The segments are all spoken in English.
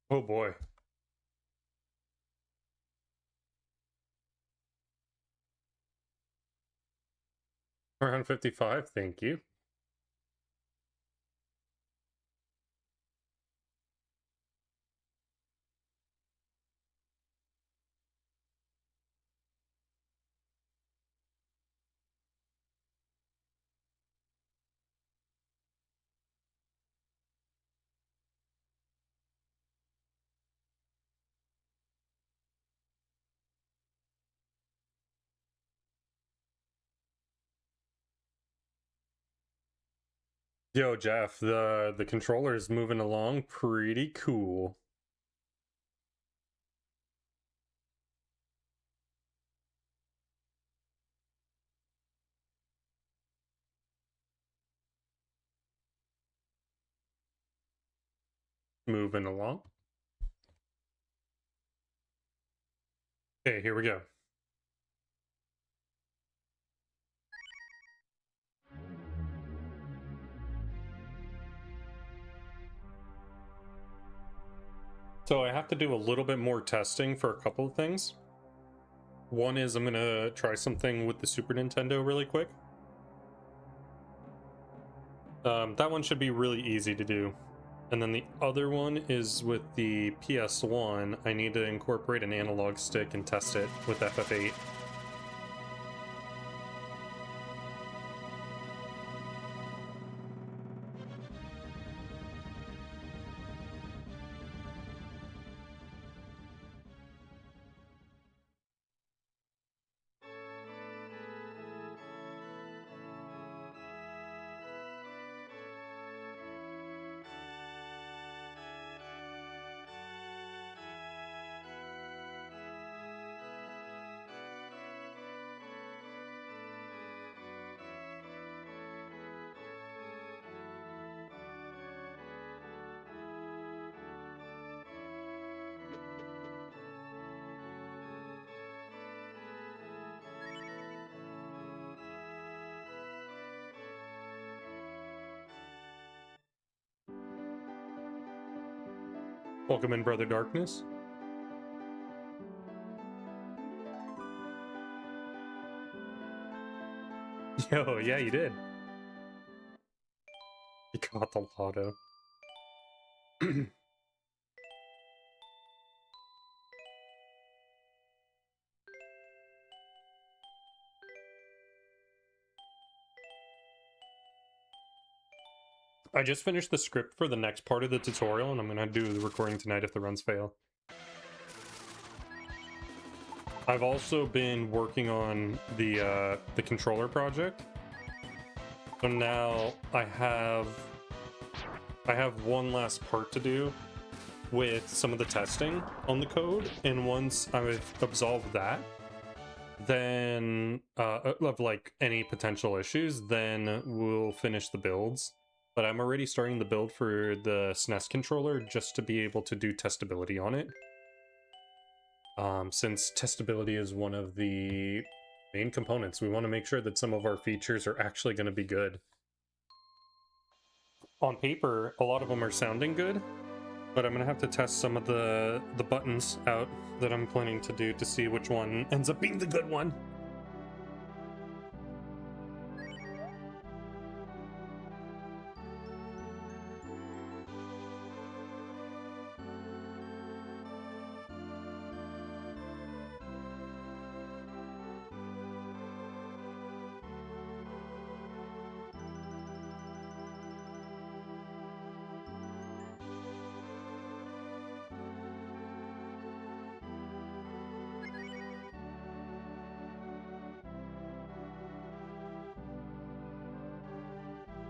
Oh boy. 455, thank you. Yo, Jeff, the controller is moving along pretty cool. Moving along. Okay, here we go. So I have to do a little bit more testing for a couple of things. One is I'm gonna try something with the Super Nintendo really quick. That one should be really easy to do. And then the other one is with the PS1. I need to incorporate an analog stick and test it with FF8. Welcome in, Brother Darkness. Yo, yeah, you did. You got the lotto. I just finished the script for the next part of the tutorial, and I'm gonna do the recording tonight if the runs fail. I've also been working on the controller project. So now I have one last part to do with some of the testing on the code, and once I've absolved that, then of like any potential issues, then we'll finish the builds. But I'm already starting the build for the SNES controller just to be able to do testability on it. Since testability is one of the main components, we want to make sure that some of our features are actually going to be good. On paper, a lot of them are sounding good, but I'm going to have to test some of the buttons out that I'm planning to do to see which one ends up being the good one.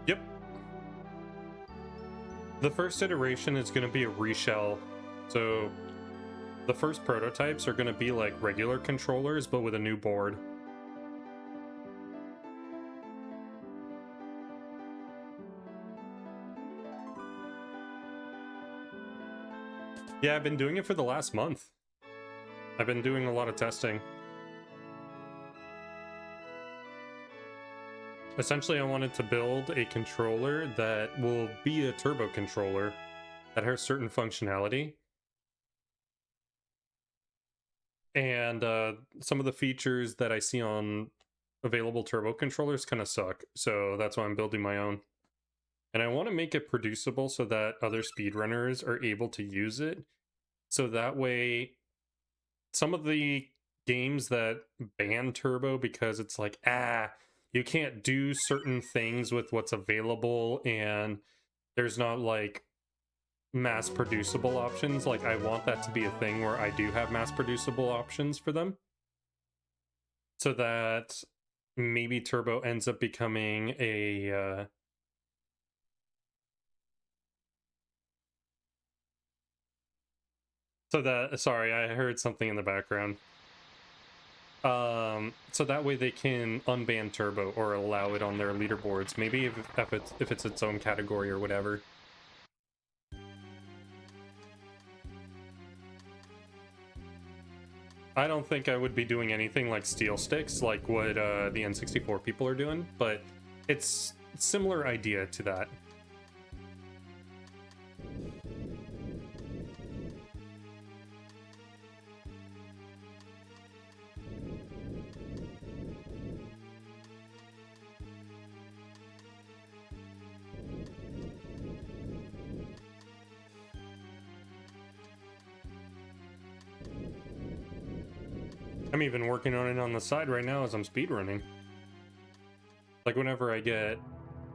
Yep. The first iteration is going to be a reshell. So the first prototypes are going to be like regular controllers, but with a new board. Yeah, I've been doing it for the last month. I've been doing a lot of testing. Essentially, I wanted to build a controller that will be a turbo controller that has certain functionality, And some of the features that I see on available turbo controllers kind of suck. So that's why I'm building my own. And I want to make it producible so that other speedrunners are able to use it. So that way, some of the games that ban turbo because it's like, you can't do certain things with what's available and there's not like mass producible options. Like, I want that to be a thing where I do have mass producible options for them. So that maybe turbo ends up becoming a sorry, I heard something in the background. So that way they can unban turbo or allow it on their leaderboards. Maybe if it's its own category or whatever. I don't think I would be doing anything like steel sticks, like what the N64 people are doing, but it's a similar idea to that. I'm even working on it on the side right now as I'm speedrunning. Like, whenever I get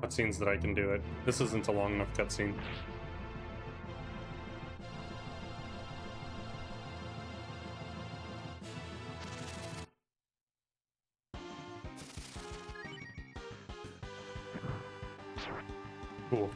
cutscenes that I can do it. This isn't a long enough cutscene. Cool.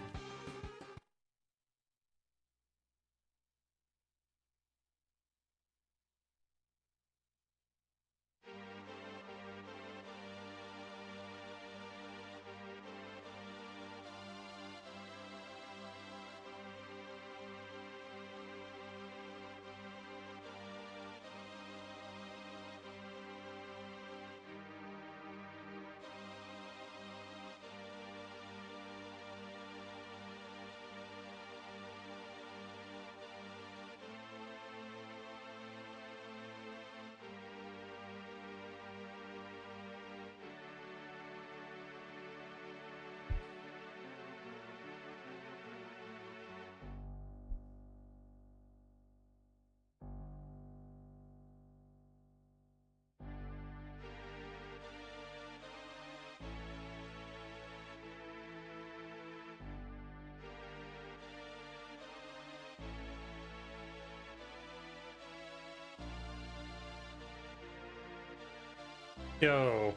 Yo,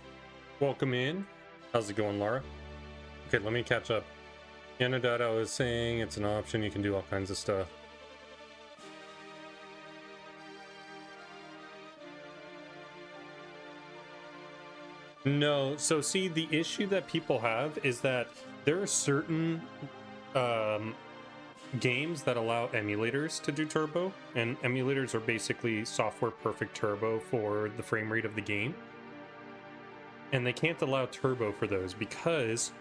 welcome in. How's it going, Laura? Okay, let me catch up. Yanadata was saying it's an option, you can do all kinds of stuff. No, so see, the issue that people have is that there are certain games that allow emulators to do turbo, and emulators are basically software perfect turbo for the frame rate of the game. And they can't allow turbo for those because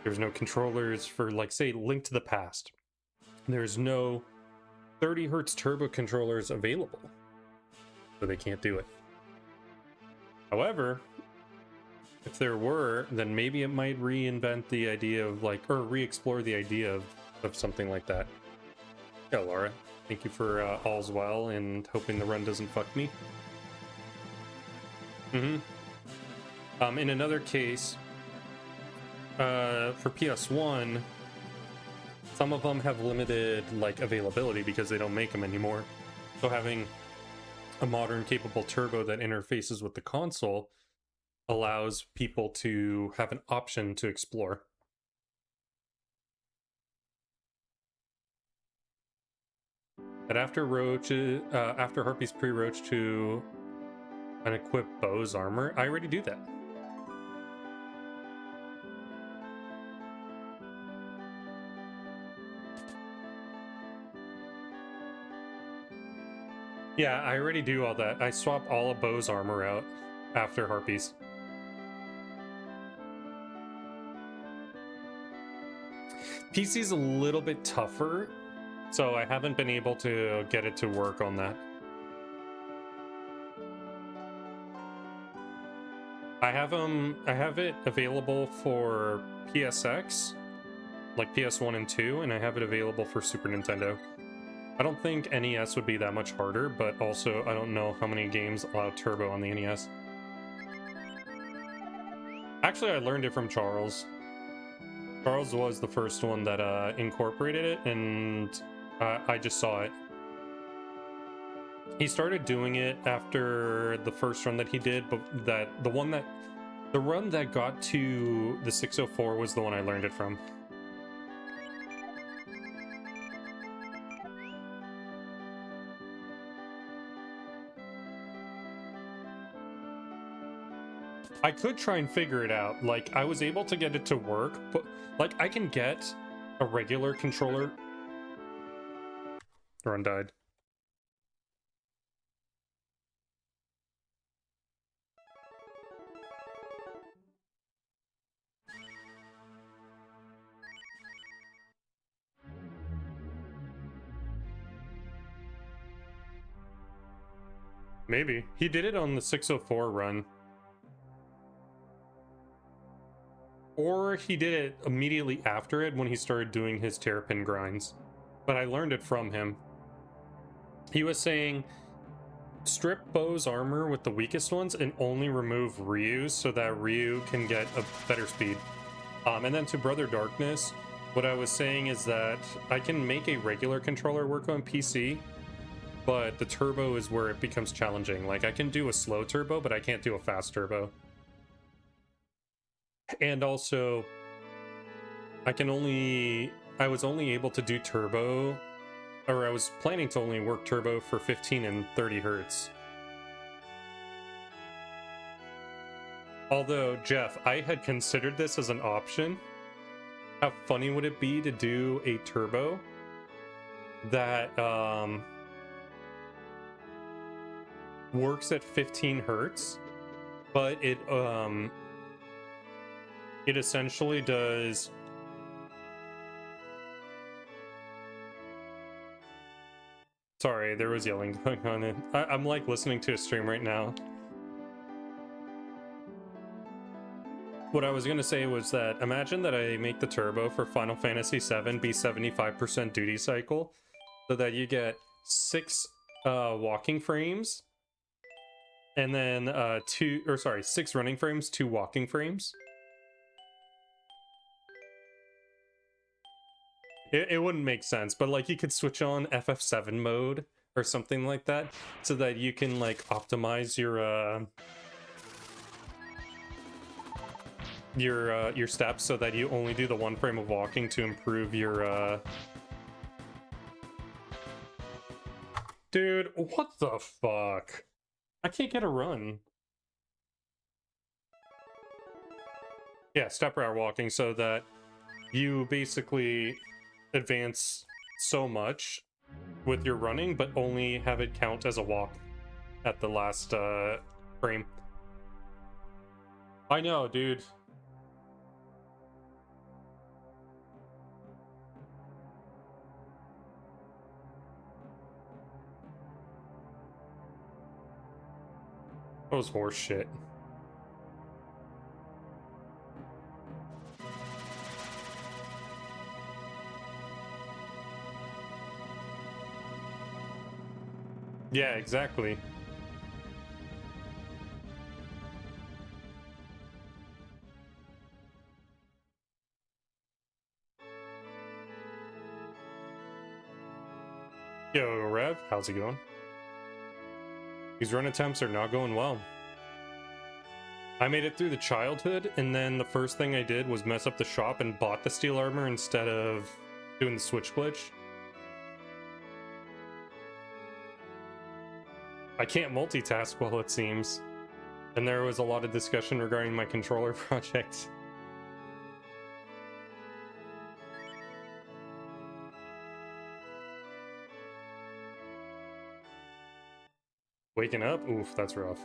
there's no controllers for, like, say, Link to the Past. There's no 30 hertz turbo controllers available, so they can't do it. However, if there were, then maybe it might reinvent the idea of, like, or re-explore the idea of something like that. Yeah, Laura, thank you for all's well and hoping the run doesn't fuck me. In another case, for PS1, some of them have limited, like, availability because they don't make them anymore. So having a modern capable turbo that interfaces with the console allows people to have an option to explore. But after Harpy's pre-roach to unequip Bo's armor, I already do that. Yeah, I already do all that. I swap all of Bo's armor out after Harpy's. PC's a little bit tougher, so I haven't been able to get it to work on that. I have it available for PSX, like PS1 and 2, and I have it available for Super Nintendo. I don't think NES would be that much harder, but also I don't know how many games allow turbo on the NES. Actually, I learned it from Charles. Charles was the first one that incorporated it, and I just saw it. He started doing it after the first run that he did, but the run that got to the 604 was the one I learned it from. I could try and figure it out. Like, I was able to get it to work, but like I can get a regular controller. Run died. Maybe. He did it on the 604 run. Or he did it immediately after it when he started doing his Terapin grinds. But I learned it from him. He was saying, strip Bo's armor with the weakest ones and only remove Ryu's so that Ryu can get a better speed. And then to Brother Darkness, what I was saying is that I can make a regular controller work on PC, but the turbo is where it becomes challenging. Like, I can do a slow turbo, but I can't do a fast turbo. And also, I was only able to do turbo, or I was planning to only work turbo for 15 and 30 hertz. Although, Jeff, I had considered this as an option. How funny would it be to do a turbo that works at 15 hertz, but it essentially does... Sorry, there was yelling going on. I'm like listening to a stream right now. What I was going to say was that imagine that I make the turbo for Final Fantasy VII be 75% duty cycle, so that you get 6 walking frames, and then 6 running frames, 2 walking frames. It wouldn't make sense, but like you could switch on FF7 mode or something like that, so that you can like optimize your steps so that you only do the 1 frame of walking to improve your Dude, what the fuck? I can't get a run. Yeah, step route walking, so that you basically advance so much with your running, but only have it count as a walk at the last frame. I know, dude. That was horse shit. Yeah, exactly. Yo, Rev, how's it going? These run attempts are not going well. I made it through the childhood, and then the first thing I did was mess up the shop and bought the steel armor instead of doing the switch glitch. I can't multitask well, it seems. And there was a lot of discussion regarding my controller project. Waking up? Oof, that's rough.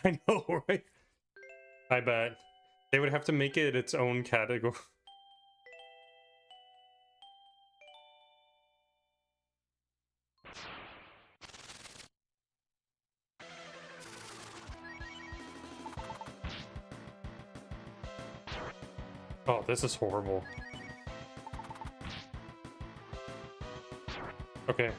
I know, right? I bet. They would have to make it its own category. Oh, this is horrible. Okay.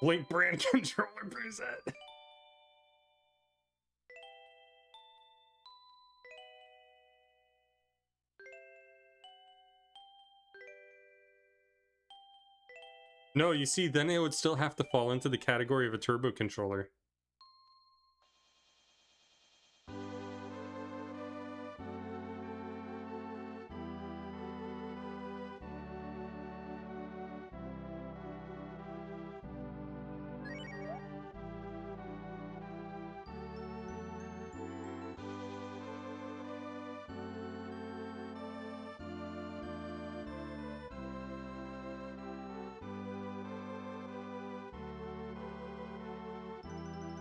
Link brand controller preset. No, you see, then it would still have to fall into the category of a turbo controller.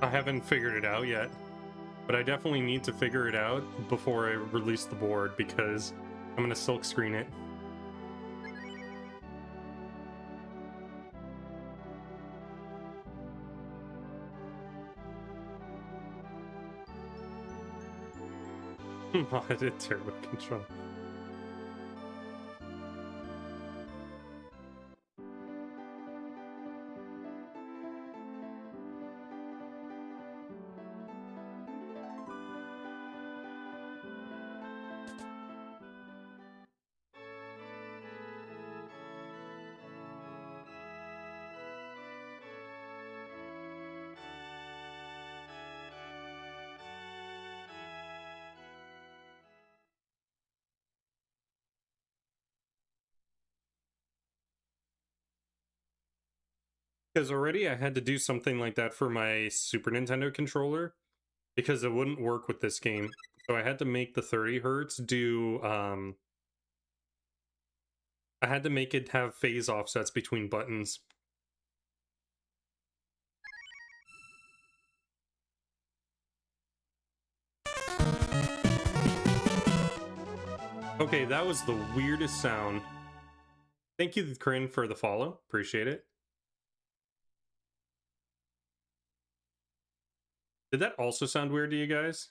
I haven't figured it out yet, but I definitely need to figure it out before I release the board because I'm gonna silk screen it. Modded turbo control. Because already I had to do something like that for my Super Nintendo controller because it wouldn't work with this game. So I had to make the 30 hertz do I had to make it have phase offsets between buttons. Okay, that was the weirdest sound. Thank you, Corinne, for the follow. Appreciate it. Did that also sound weird to you guys?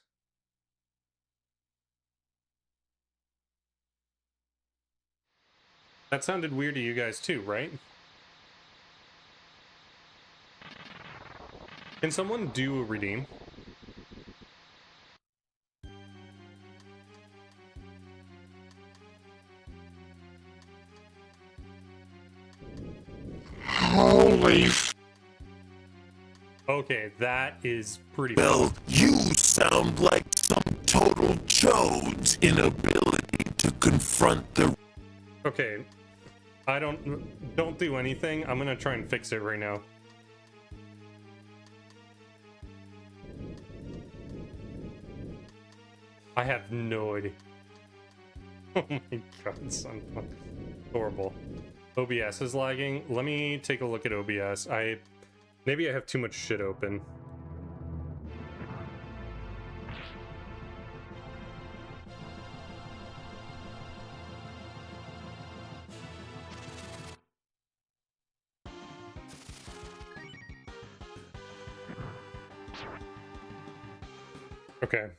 That sounded weird to you guys too, right? Can someone do a redeem? Holy f- Okay, that is pretty Well, you sound like some total chode's inability to confront the... Okay, I don't do anything. I'm gonna try and fix it right now. I have no idea. Oh my god, son. Horrible. OBS is lagging. Let me take a look at OBS. Maybe I have too much shit open. Okay.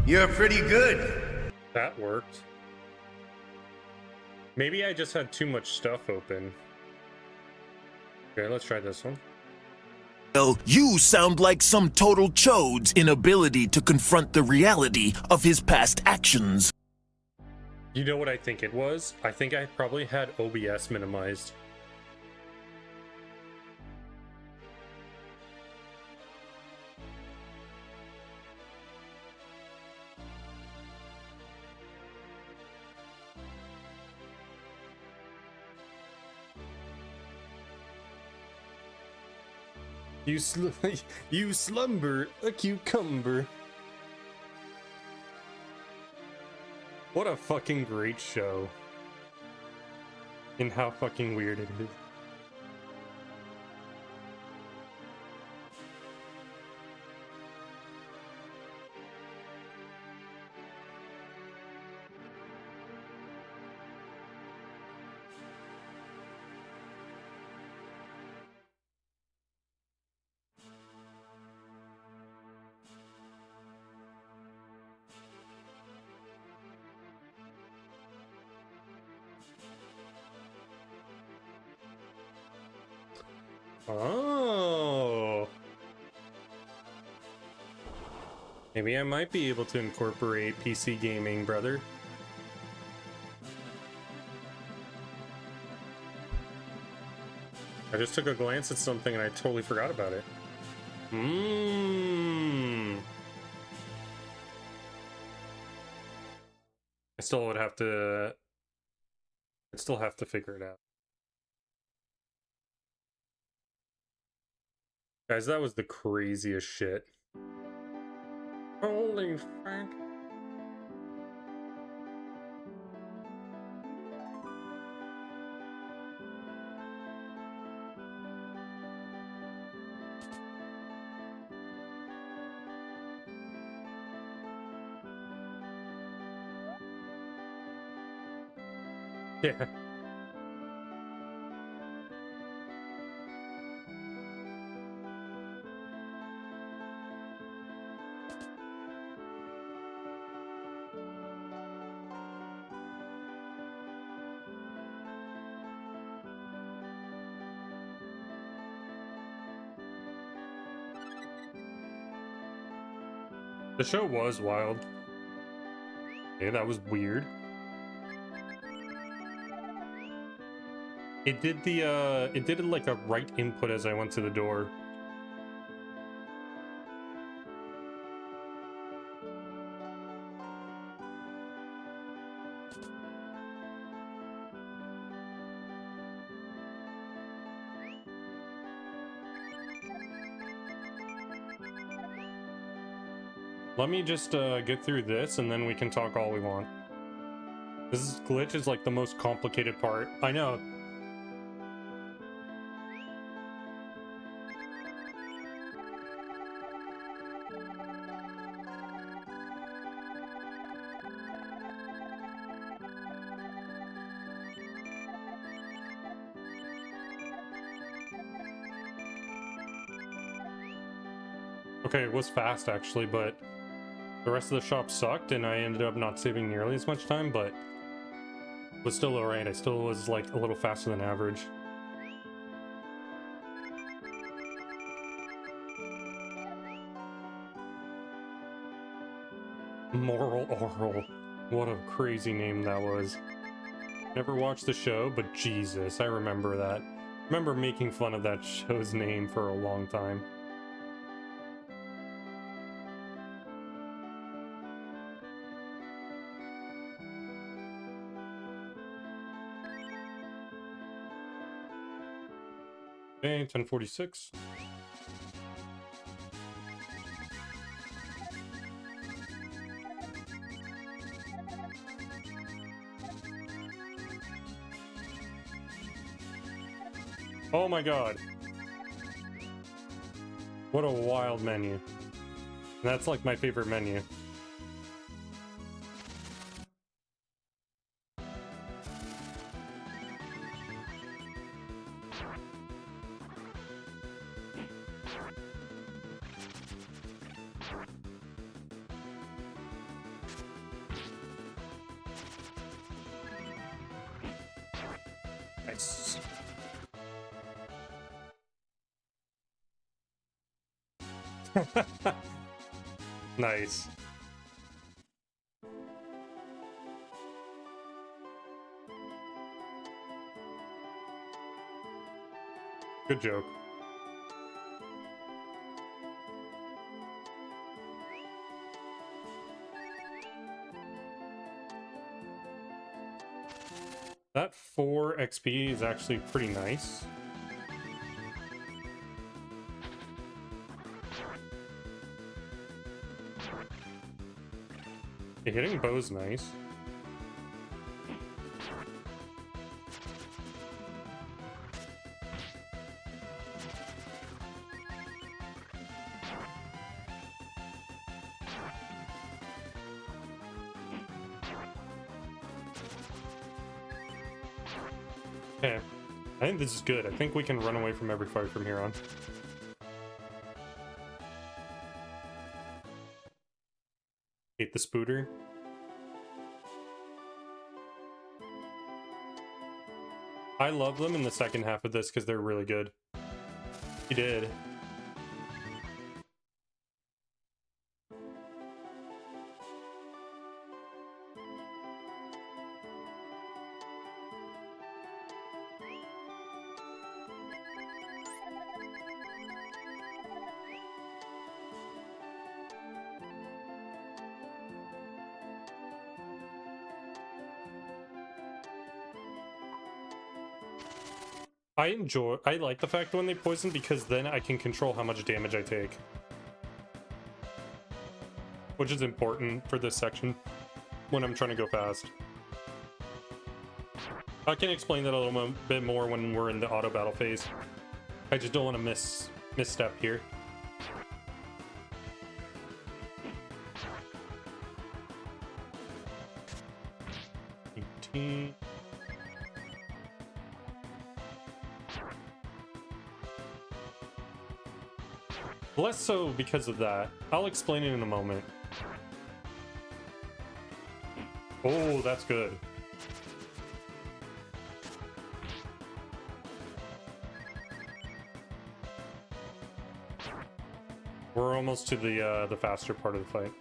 You're pretty good. That worked. Maybe I just had too much stuff open. Okay, let's try this one. Well, you sound like some total chode's inability to confront the reality of his past actions. You know what I think it was? I think I probably had OBS minimized. You slumber a cucumber. What a fucking great show. And how fucking weird it is. Oh. Maybe I might be able to incorporate PC gaming, brother. I just took a glance at something and I totally forgot about it. I still would have to... I'd still have to figure it out. Guys, that was the craziest shit. Holy fuck. Yeah. The show was wild. Okay, that was weird. It did like a right input as I went to the door. Let me just get through this and then we can talk all we want. This glitch is like the most complicated part. I know. Okay, it was fast actually, but the rest of the shop sucked and I ended up not saving nearly as much time, but it was still alright. I still was like a little faster than average. Moral Oral. What a crazy name that was. Never watched the show, but Jesus, I remember that. Remember making fun of that show's name for a long time. Okay, 1046. Oh my god. What a wild menu. That's like my favorite menu. Nice. Nice. Good joke. That 4 XP is actually pretty nice. Okay, hitting bow's nice. Okay, I think this is good. I think we can run away from every fight from here on. Hate the spooter. I love them in the second half of this because they're really good. You did. I like the fact when they poison because then I can control how much damage I take. Which is important for this section when I'm trying to go fast. I can explain that a little bit more when we're in the auto battle phase. I just don't want to misstep here. Less so because of that. I'll explain it in a moment. Oh, that's good. We're almost to the faster part of the fight.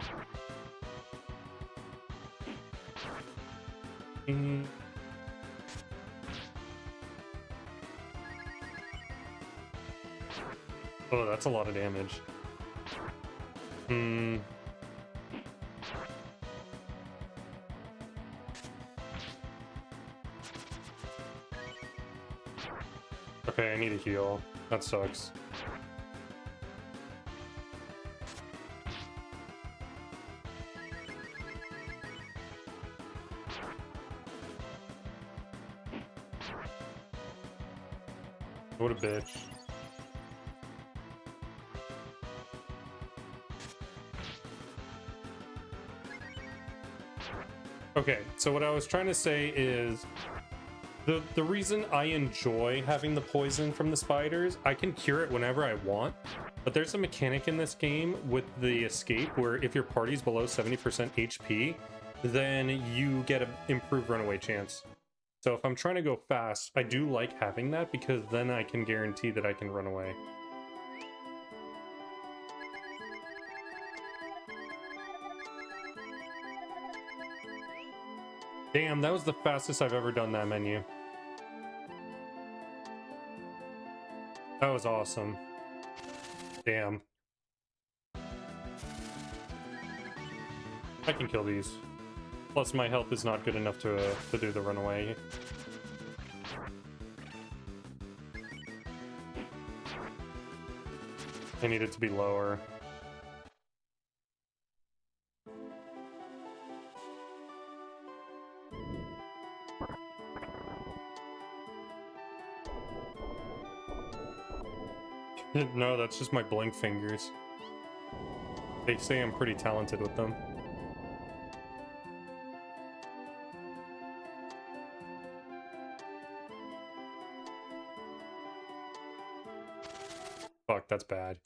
Oh, that's a lot of damage. Okay, I need a heal. That sucks. What a bitch. Okay, so what I was trying to say is the reason I enjoy having the poison from the spiders, I can cure it whenever I want, but there's a mechanic in this game with the escape where if your party's below 70% HP, then you get an improved runaway chance. So if I'm trying to go fast, I do like having that because then I can guarantee that I can run away. Damn, that was the fastest I've ever done that menu. That was awesome. Damn. I can kill these. Plus my health is not good enough to do the runaway. I need it to be lower. No, that's just my blink fingers. They say I'm pretty talented with them. Fuck, that's bad.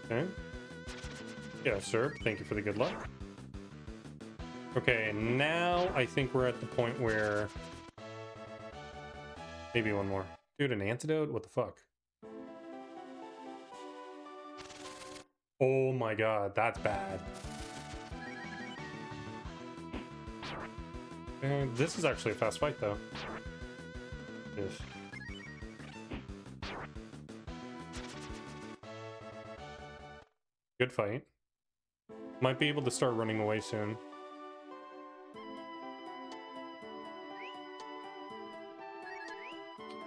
Okay. Yeah, sir. Thank you for the good luck. Okay, now I think we're at the point where Maybe one more. Dude, an antidote? What the fuck? Oh my god, that's bad. And this is actually a fast fight, though. Yes. Good fight. Might be able to start running away soon.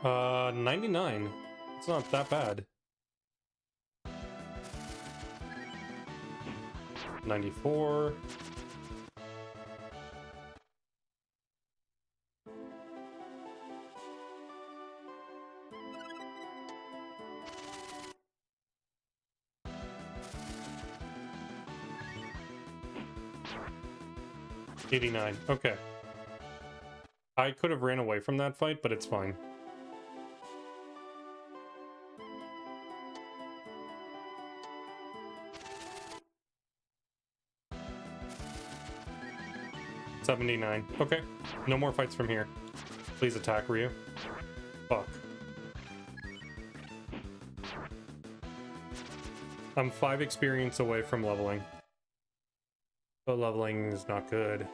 Uh, 99. It's not that bad. 94. $89. Okay. I could have ran away from that fight, but it's fine. $79. Okay. No more fights from here. Please attack, Ryu. Fuck. I'm 5 experience away from leveling. But leveling is not good.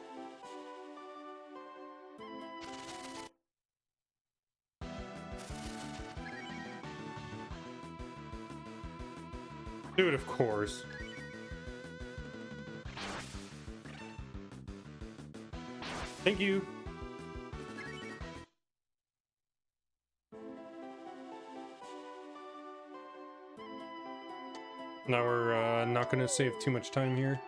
Dude, of course. Thank you. Now we're not going to save too much time here.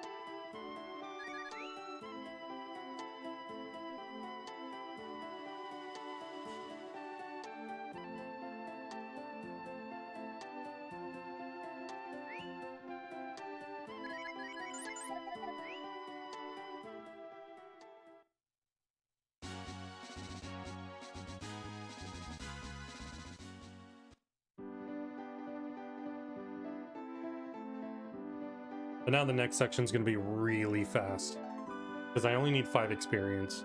But now the next section's gonna be really fast. Because I only need 5 experience.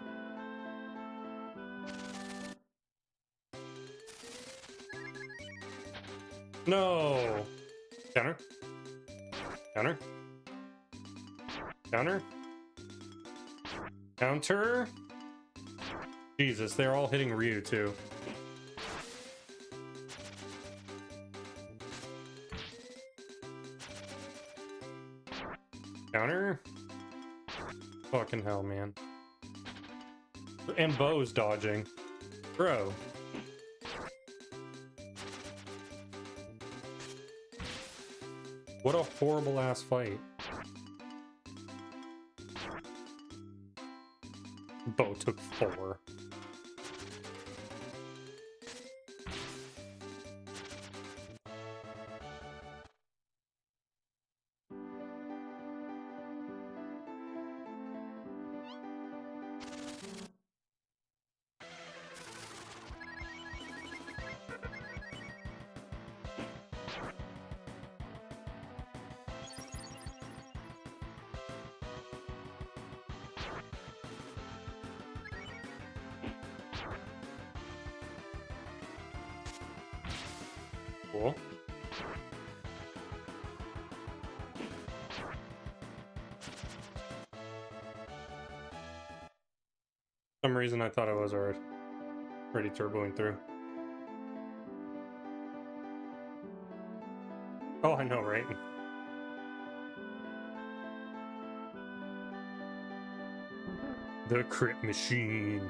No! Counter. Counter. Counter. Counter. Jesus, they're all hitting Ryu too. Counter? Fucking hell, man. And Bo's dodging. Bro. What a horrible ass fight. Bo took 4. Cool. For some reason I thought I was already turboing through. Oh, I know, right? The crit machine.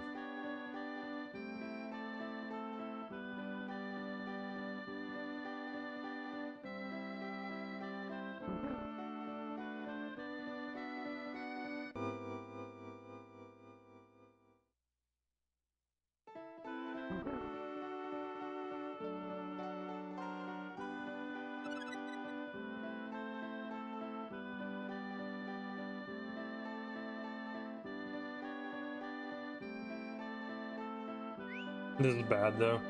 This is bad, though.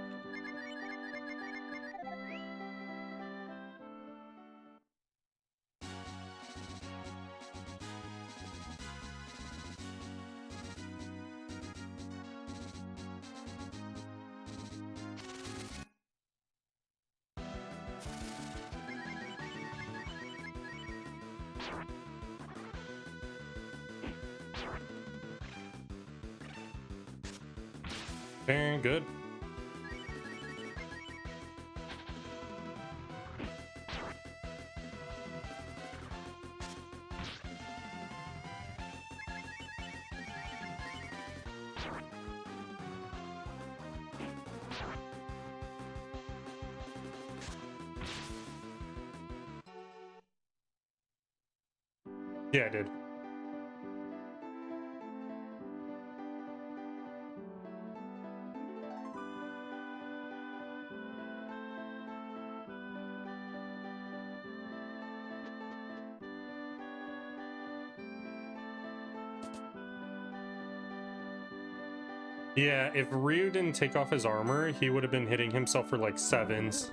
Very good. Yeah, I did. Yeah, if Ryu didn't take off his armor, he would have been hitting himself for like 7s.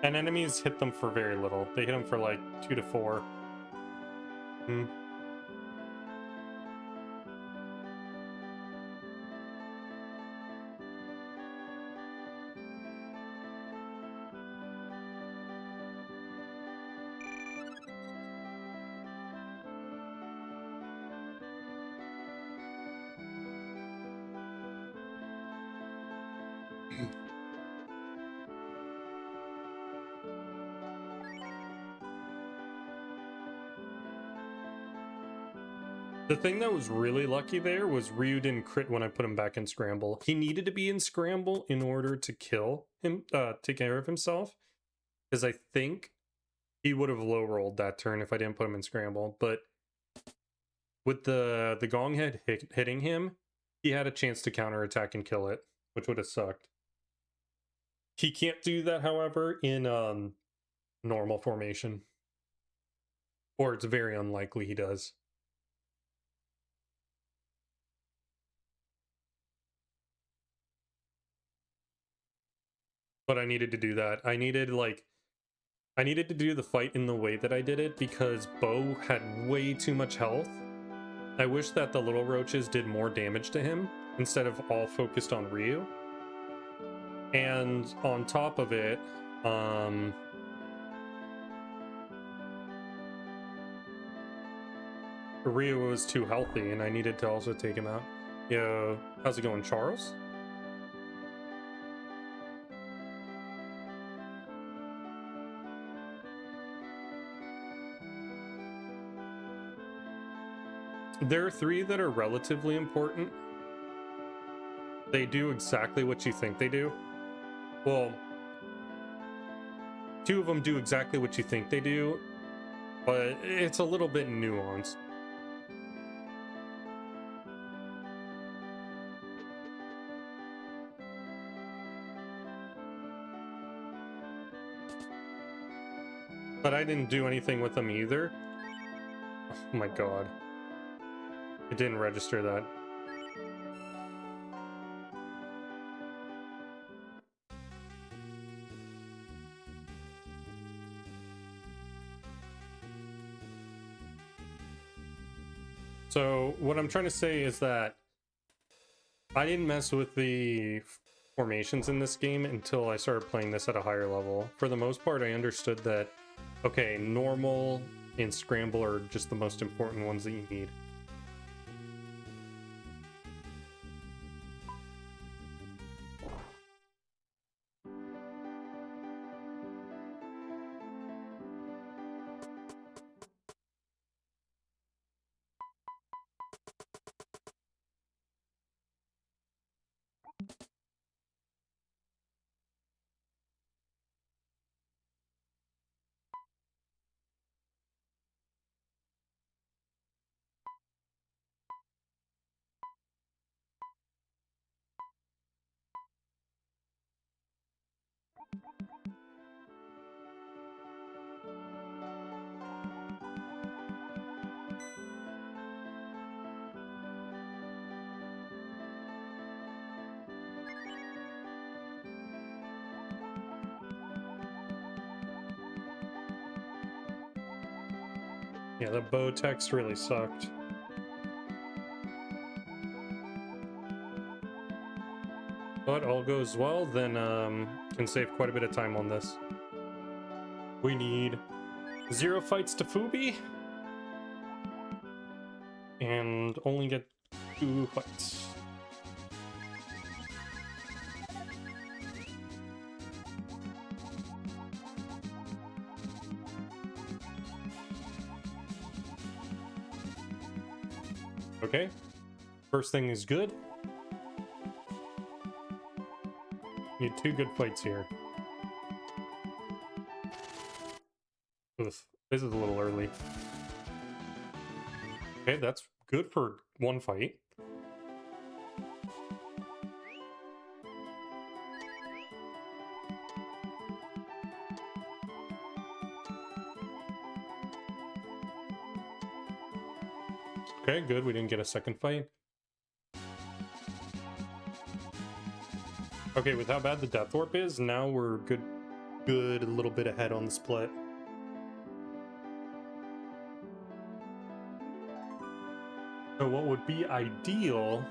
And enemies hit them for very little. They hit them for like 2 to 4. Hmm. The thing that was really lucky there was Ryu didn't crit when I put him back in Scramble. He needed to be in Scramble in order to kill him, take care of himself. Because I think he would have low rolled that turn if I didn't put him in Scramble. But with the gong head hitting him, he had a chance to counterattack and kill it, which would have sucked. He can't do that, however, in normal formation. Or it's very unlikely he does. But I needed to do that. I needed to do the fight in the way that I did it because Bo had way too much health. I wish that the little roaches did more damage to him instead of all focused on Ryu. And on top of it, Ryu was too healthy and I needed to also take him out. Yo, how's it going, Charles? There are 3 that are relatively important. They do exactly what you think they do. Well, 2 of them do exactly what you think they do, but it's a little bit nuanced. But I didn't do anything with them either. Oh my god. It didn't register that. So what I'm trying to say is that I didn't mess with the formations in this game until I started playing this at a higher level. For the most part, I understood that, okay, normal and scramble are just the most important ones that you need. Yeah, the bow text really sucked. But I'll all goes well, then can save quite a bit of time on this. We need 0 fights to Fubi, and only get 2 fights. Okay, first thing is good. Need 2 good fights here. Oof, this is a little early. Okay, that's good for 1 fight. Okay, good, we didn't get a second fight. Okay, with how bad the Death Warp is, now we're good a little bit ahead on the split. So what would be ideal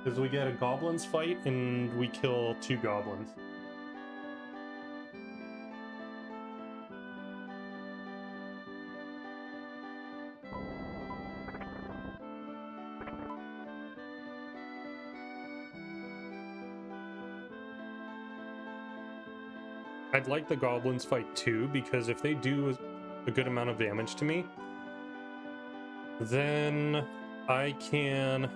is we get a goblins fight and we kill 2 goblins. I'd like the goblins fight too, because if they do a good amount of damage to me, then I can,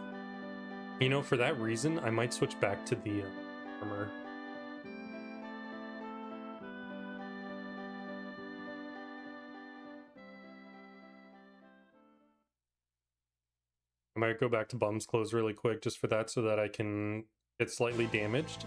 you know, for that reason, I might switch back to the armor. I might go back to Bum's Clothes really quick just for that, so that I can get slightly damaged.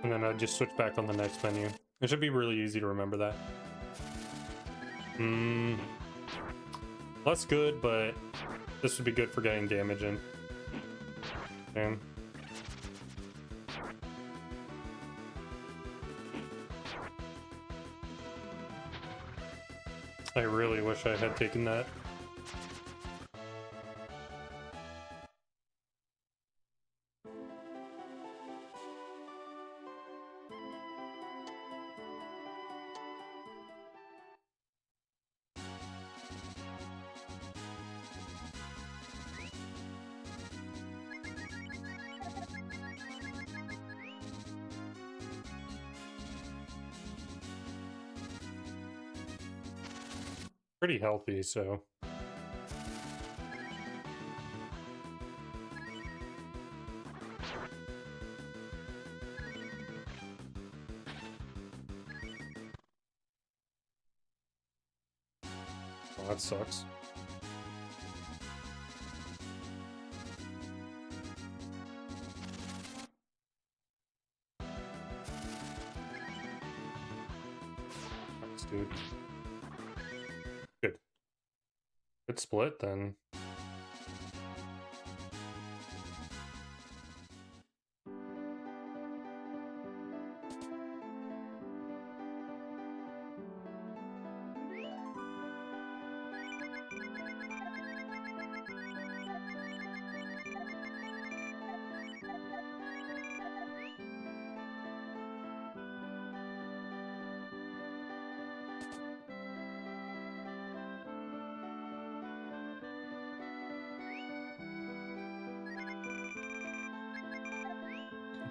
And then I just switch back on the next menu. It should be really easy to remember that. Less good, but this would be good for getting damage in. Damn. I really wish I had taken that. Pretty healthy, so. Oh, that sucks. Thanks, dude. Good. Good split, then.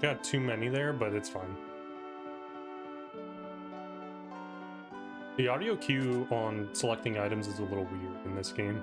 Got too many there, but it's fine. The audio cue on selecting items is a little weird in this game.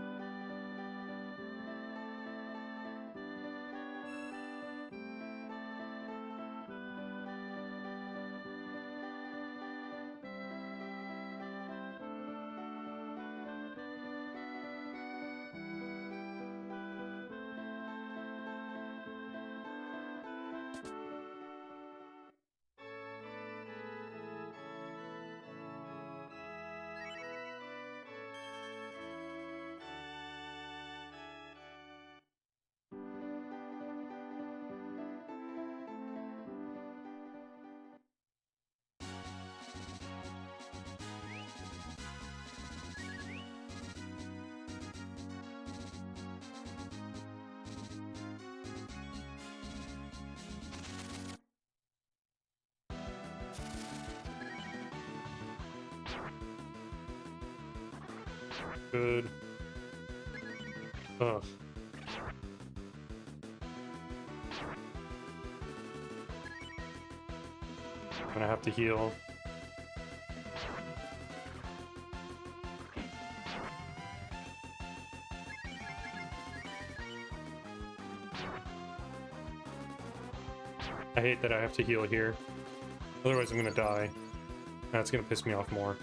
Good. Ugh. I'm gonna have to heal. I hate that I have to heal here. Otherwise I'm gonna die. That's gonna piss me off more.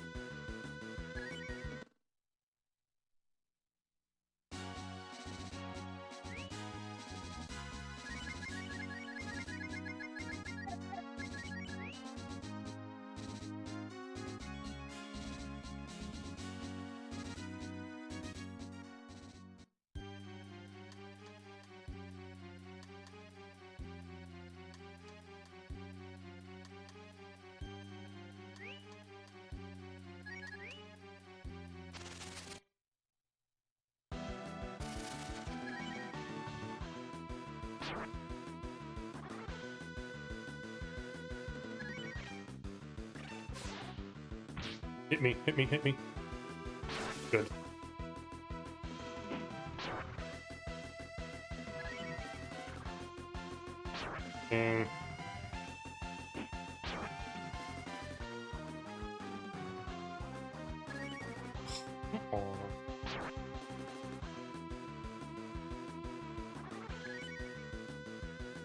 Hit me, hit me, hit me. Good. Dang. Aw.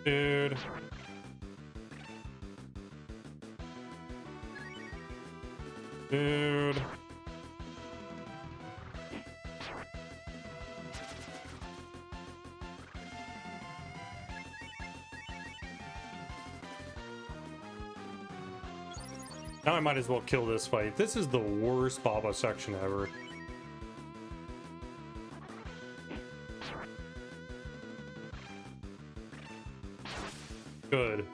Dude. Dude. Now I might as well kill this fight. This is the worst Baba section ever. Good.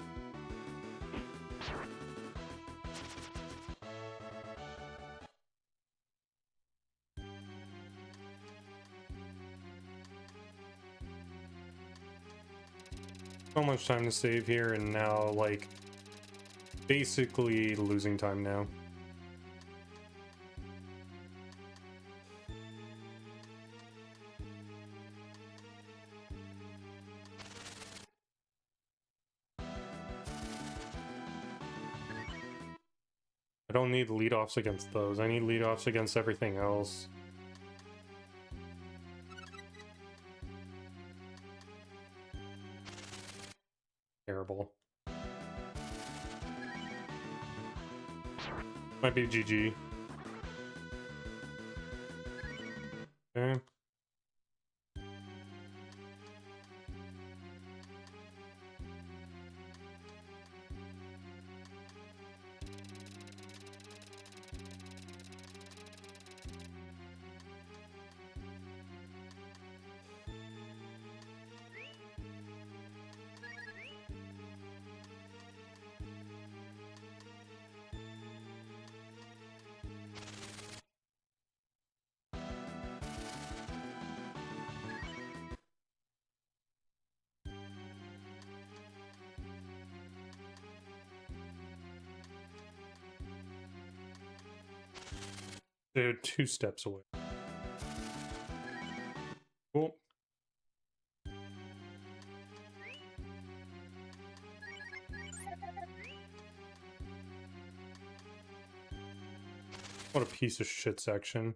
So much time to save here, and now, like, basically losing time now. I don't need lead-offs against those. I need lead-offs against everything else. Terrible. Might be GG. Okay. They're 2 steps away. Cool. What a piece of shit section.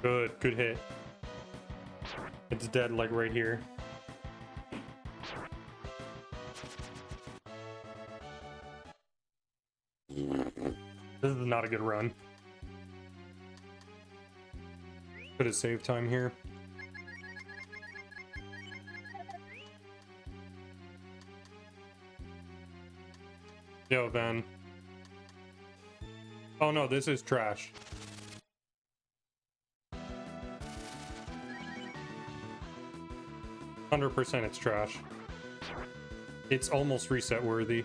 Good hit. It's dead, like, right here. This is not a good run. Could have saved time here. Yo, Ben. Oh no, this is trash. %, it's trash. It's almost reset worthy.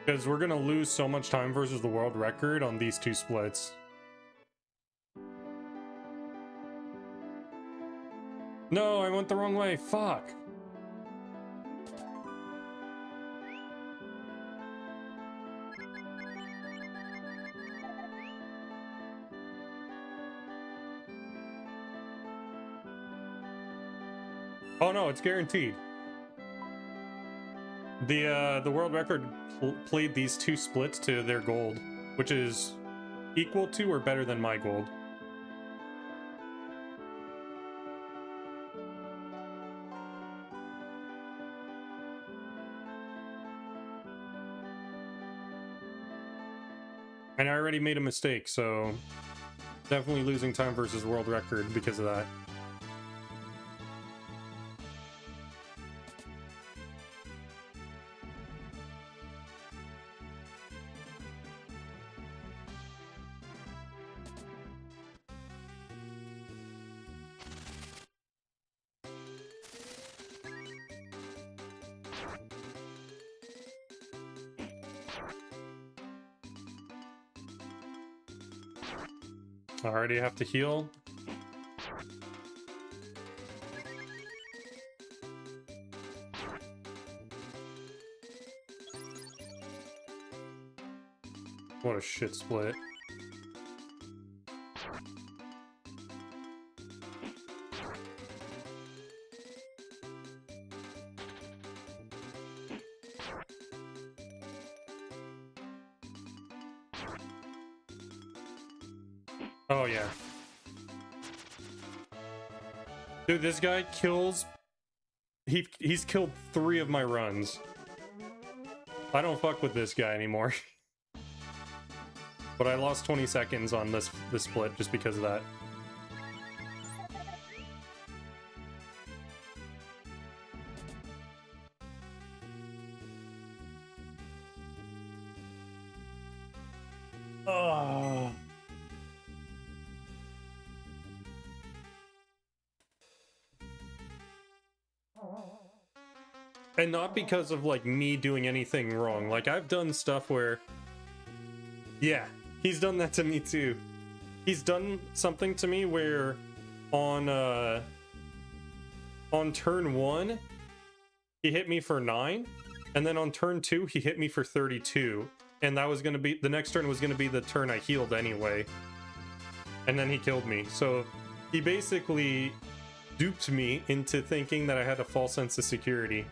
Because we're gonna lose so much time versus the world record on these two splits. No, I went the wrong way. Fuck. Oh no, it's guaranteed. The world record played these two splits to their gold, which is equal to or better than my gold. And I already made a mistake, so definitely losing time versus world record because of that. I already have to heal. What a shit split. Oh yeah. Dude, this guy kills... He's killed 3 of my runs. I don't fuck with this guy anymore. But I lost 20 seconds on this split just because of that. Oh. And not because of, like, me doing anything wrong. Like, I've done stuff where... Yeah, he's done that to me, too. He's done something to me where on turn 1, he hit me for 9, and then on turn 2, he hit me for 32. And that was gonna be... The next turn was gonna be the turn I healed anyway. And then he killed me. So, he basically duped me into thinking that I had a false sense of security.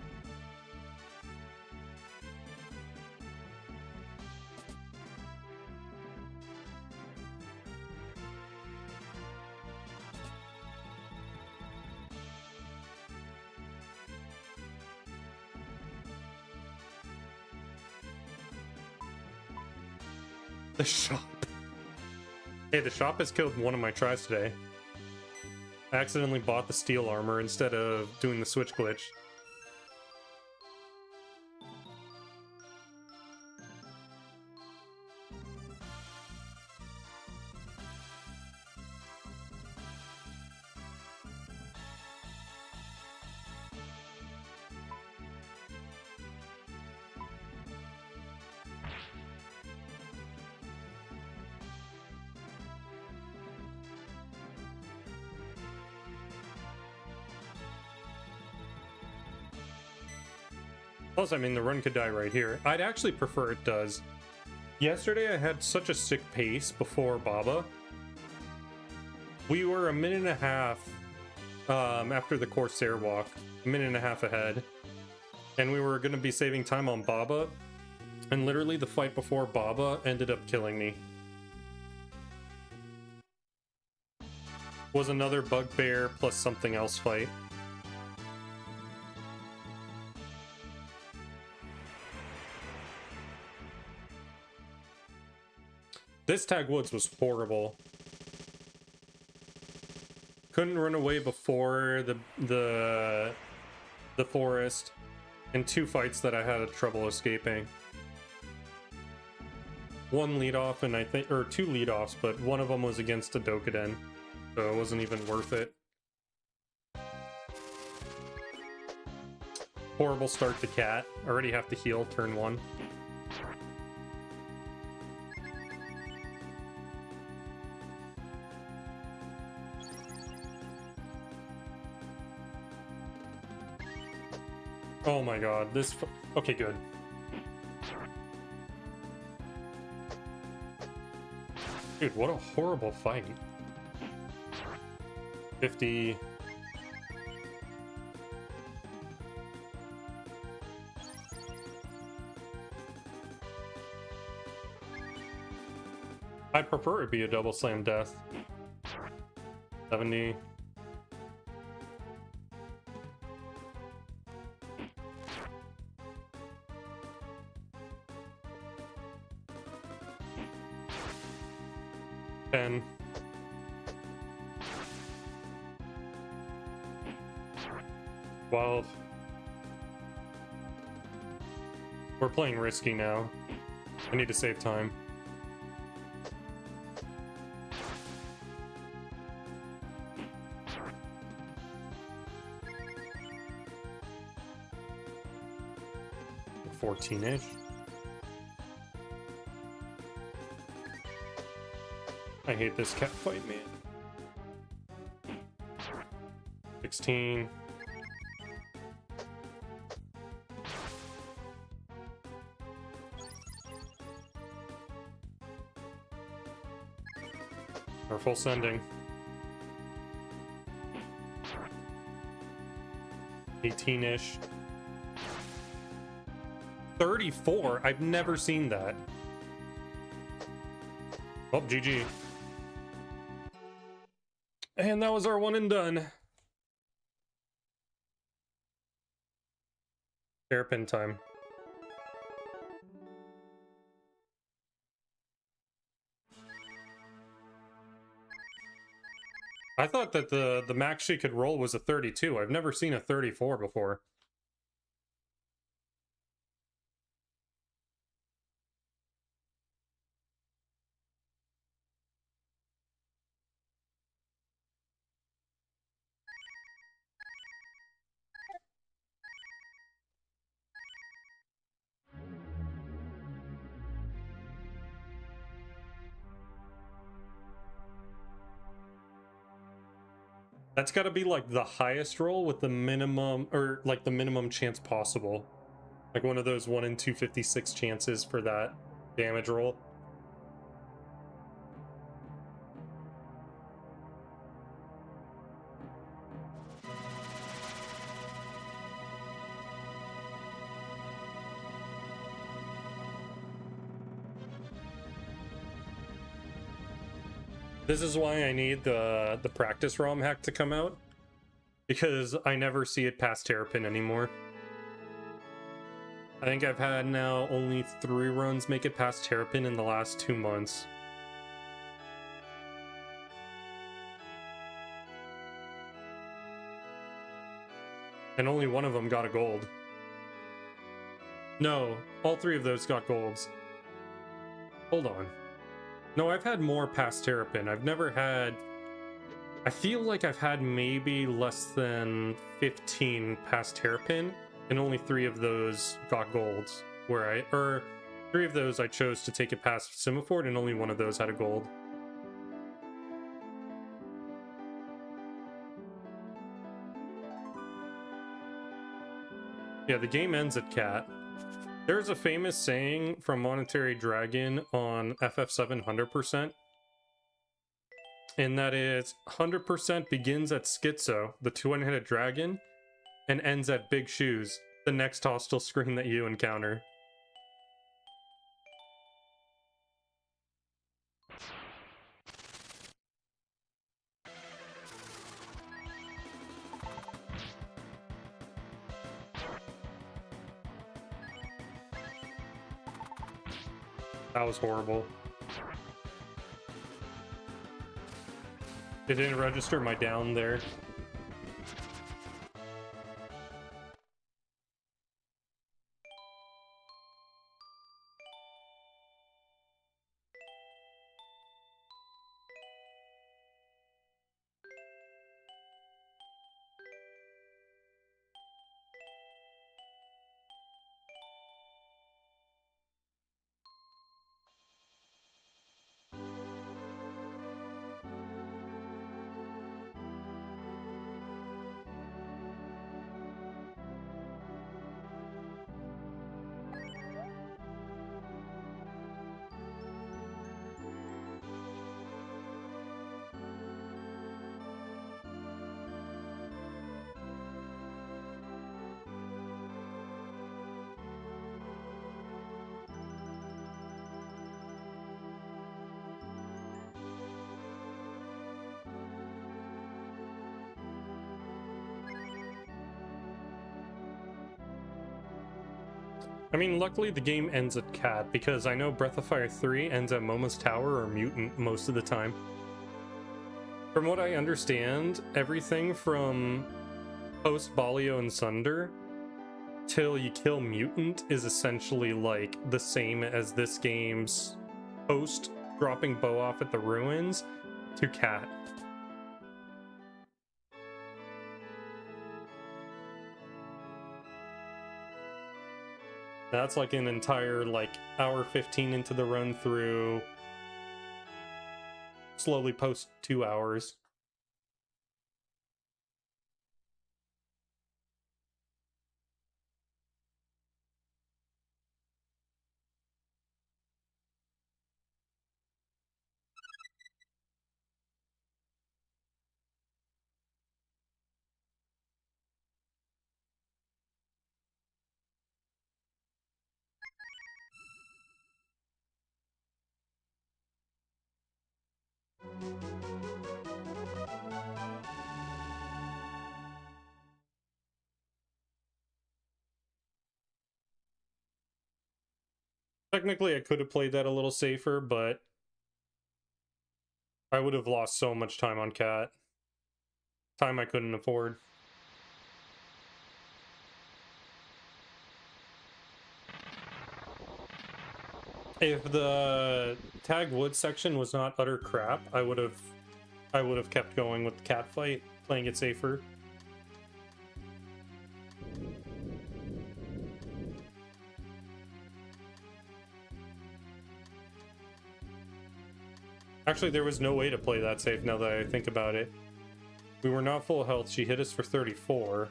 The shop. Hey, the shop has killed one of my tries today. I accidentally bought the steel armor instead of doing the switch glitch. Plus, I mean, the run could die right here. I'd actually prefer it does. Yesterday, I had such a sick pace before Baba. We were a minute and a half after the Corsair walk. A minute and a half ahead. And we were going to be saving time on Baba. And literally the fight before Baba ended up killing me. Was another bugbear plus something else fight. This Tag Woods was horrible. Couldn't run away before the forest, and 2 fights that I had trouble escaping. 1 lead off, and I think, or 2 lead offs, but one of them was against a Dokuden, so it wasn't even worth it. Horrible start to Cat. Already have to heal turn 1. Oh my god, this... Okay, good. Dude, what a horrible fight. 50... I prefer it be a double slam death. 70... 10. Well, we're playing risky now. I need to save time. $14-ish. I hate this cat fight, man. 16. Or full sending. 18-ish. 34? I've never seen that. Oh, GG. And that was our one and done. Terapin time. I thought that the max she could roll was a 32. I've never seen a 34 before. That's got to be like the highest roll with the minimum, or like the minimum chance possible. Like one of those 1 in 256 chances for that damage roll. This is why I need the practice ROM hack to come out, because I never see it past Terapin anymore. I think I've had now only 3 runs make it past Terapin in the last 2 months. And only one of them got a gold. No, all 3 of those got golds. Hold on. No, I've had more past Terapin. I've never had... I feel like I've had maybe less than 15 past Terapin, and only 3 of those got golds. Where 3 of those I chose to take it past Simifort, and only 1 of those had a gold. Yeah, the game ends at Cat. There's a famous saying from Monetary Dragon on FF7 100%, and that is 100% begins at Schizo, the 2-1-headed dragon, and ends at Big Shoes, the next hostile screen that you encounter. That was horrible. It didn't register my down there. I mean, luckily the game ends at Cat, because I know Breath of Fire 3 ends at Moma's Tower or Mutant most of the time. From what I understand, everything from post Balio and Sunder till you kill Mutant is essentially like the same as this game's post dropping Bow off at the ruins to Cat. That's like an entire, like, hour 15 into the run through. Slowly post 2 hours. Technically, I could have played that a little safer, but I would have lost so much time on Cat. Time I couldn't afford. If the Tag Wood section was not utter crap, I would have kept going with the Cat fight, playing it safer. Actually, there was no way to play that safe now that I think about it. We were not full health, she hit us for 34.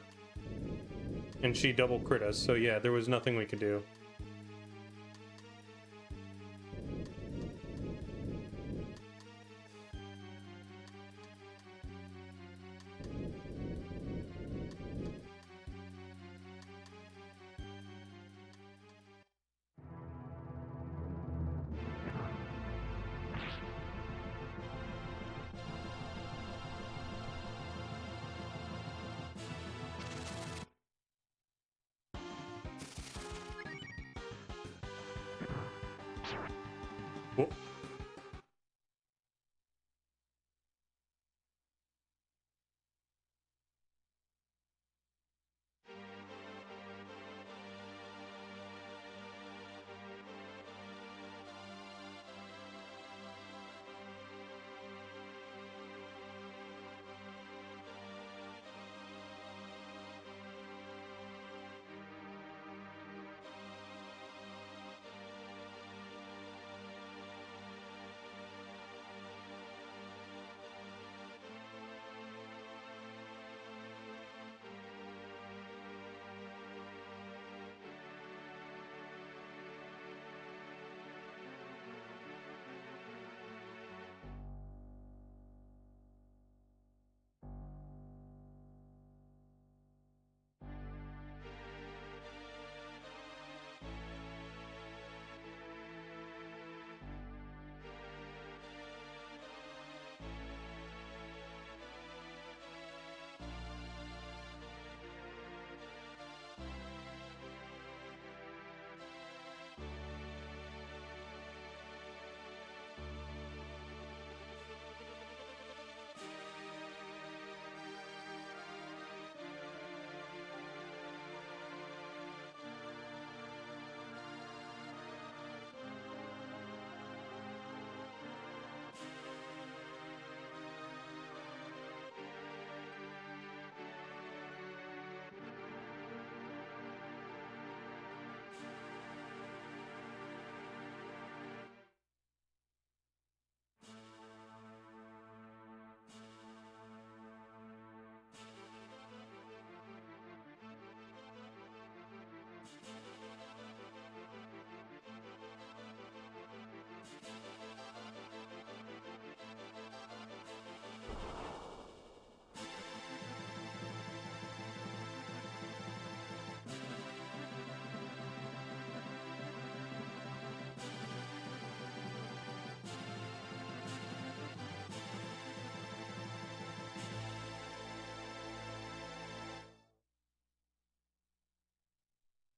And she double crit us, so yeah, there was nothing we could do. Whoa.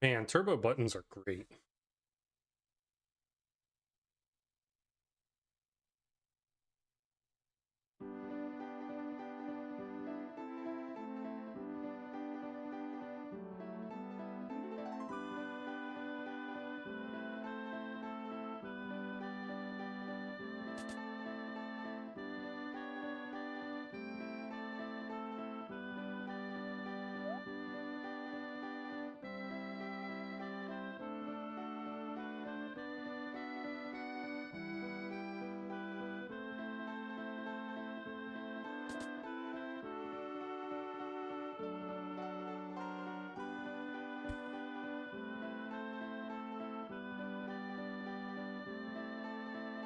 Man, turbo buttons are great.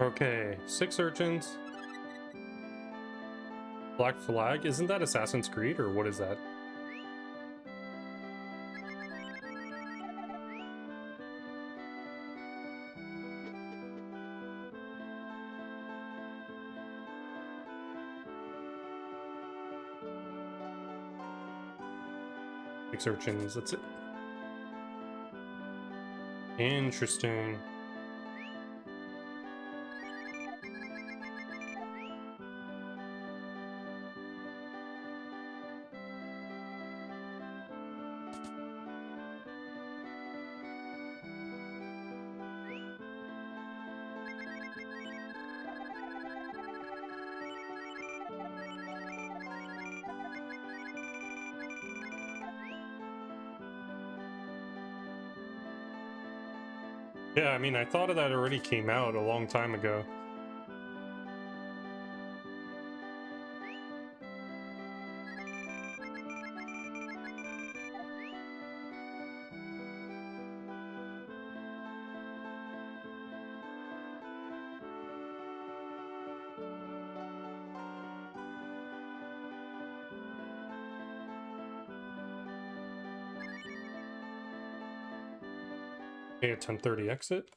Okay, 6 urchins. Black Flag? Isn't that Assassin's Creed, or what is that? Six urchins, that's it. Interesting. Yeah, I mean, I thought of that already came out a long time ago. Okay, a 10:30 exit.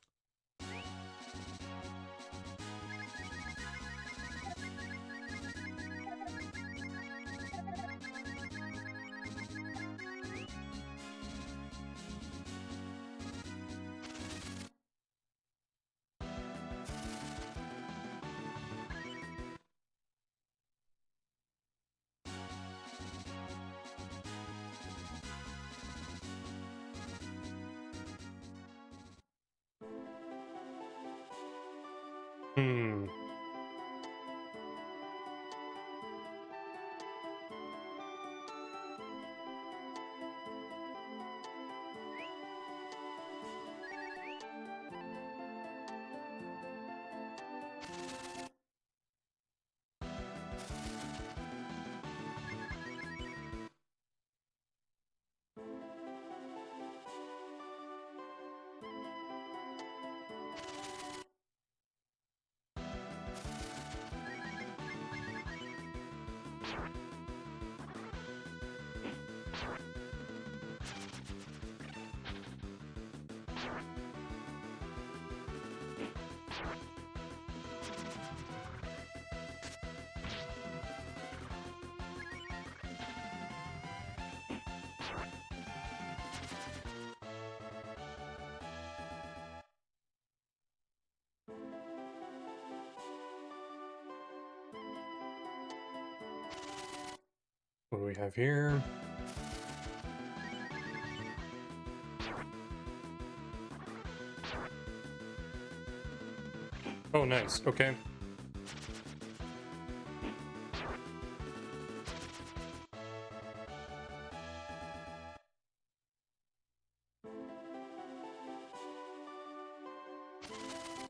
Hmm. What do we have here? Oh, nice. Okay.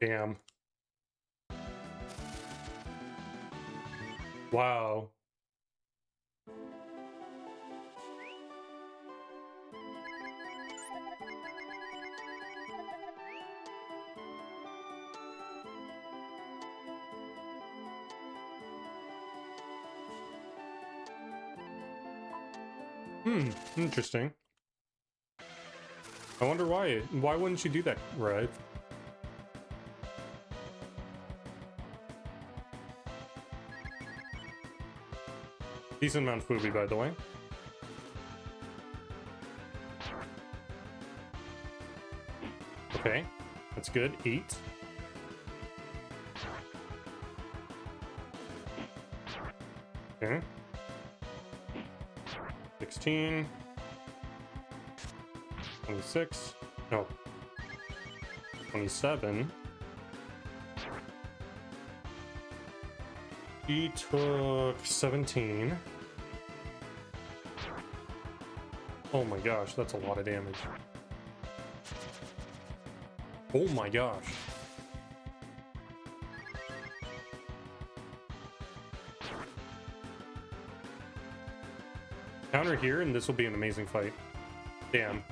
Damn. Wow. Interesting. I wonder why. Why wouldn't you do that, right? Decent amount of Fubi, by the way. Okay, that's good. 8. Okay. 16. 26. No. 27. He took 17. Oh my gosh, that's a lot of damage. Oh my gosh. Counter here, and this will be an amazing fight. Damn.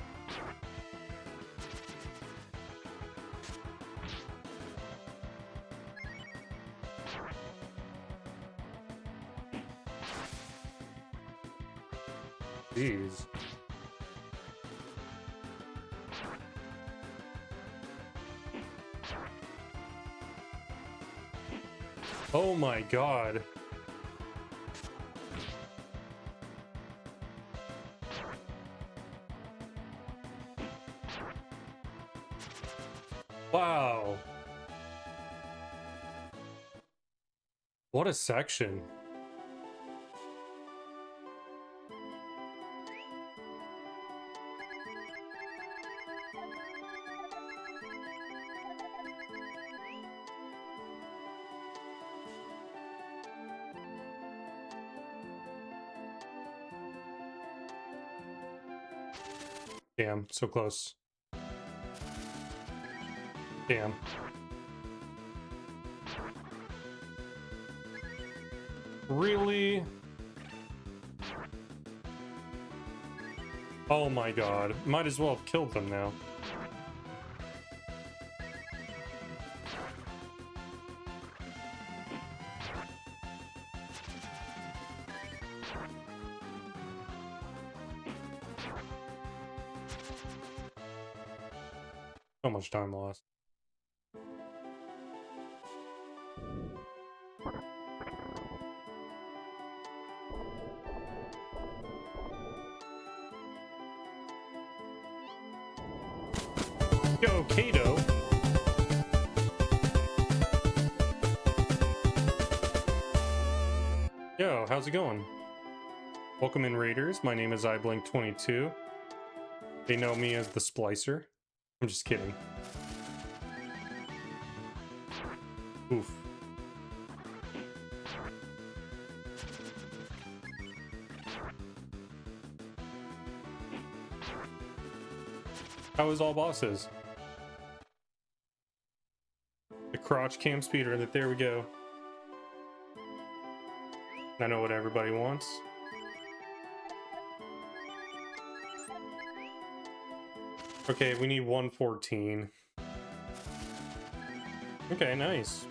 Jeez. Oh my god. Wow. What a section. Damn, so close. Damn. Really? Oh my god. Might as well have killed them now. So much time lost. Yo, Kato. Yo, how's it going? Welcome in, Raiders. My name is iBlink22. They know me as the Splicer. I'm just kidding. Oof. How is all bosses? The crotch cam speedrun. There we go. I know what everybody wants. Okay, we need 114. Okay, nice.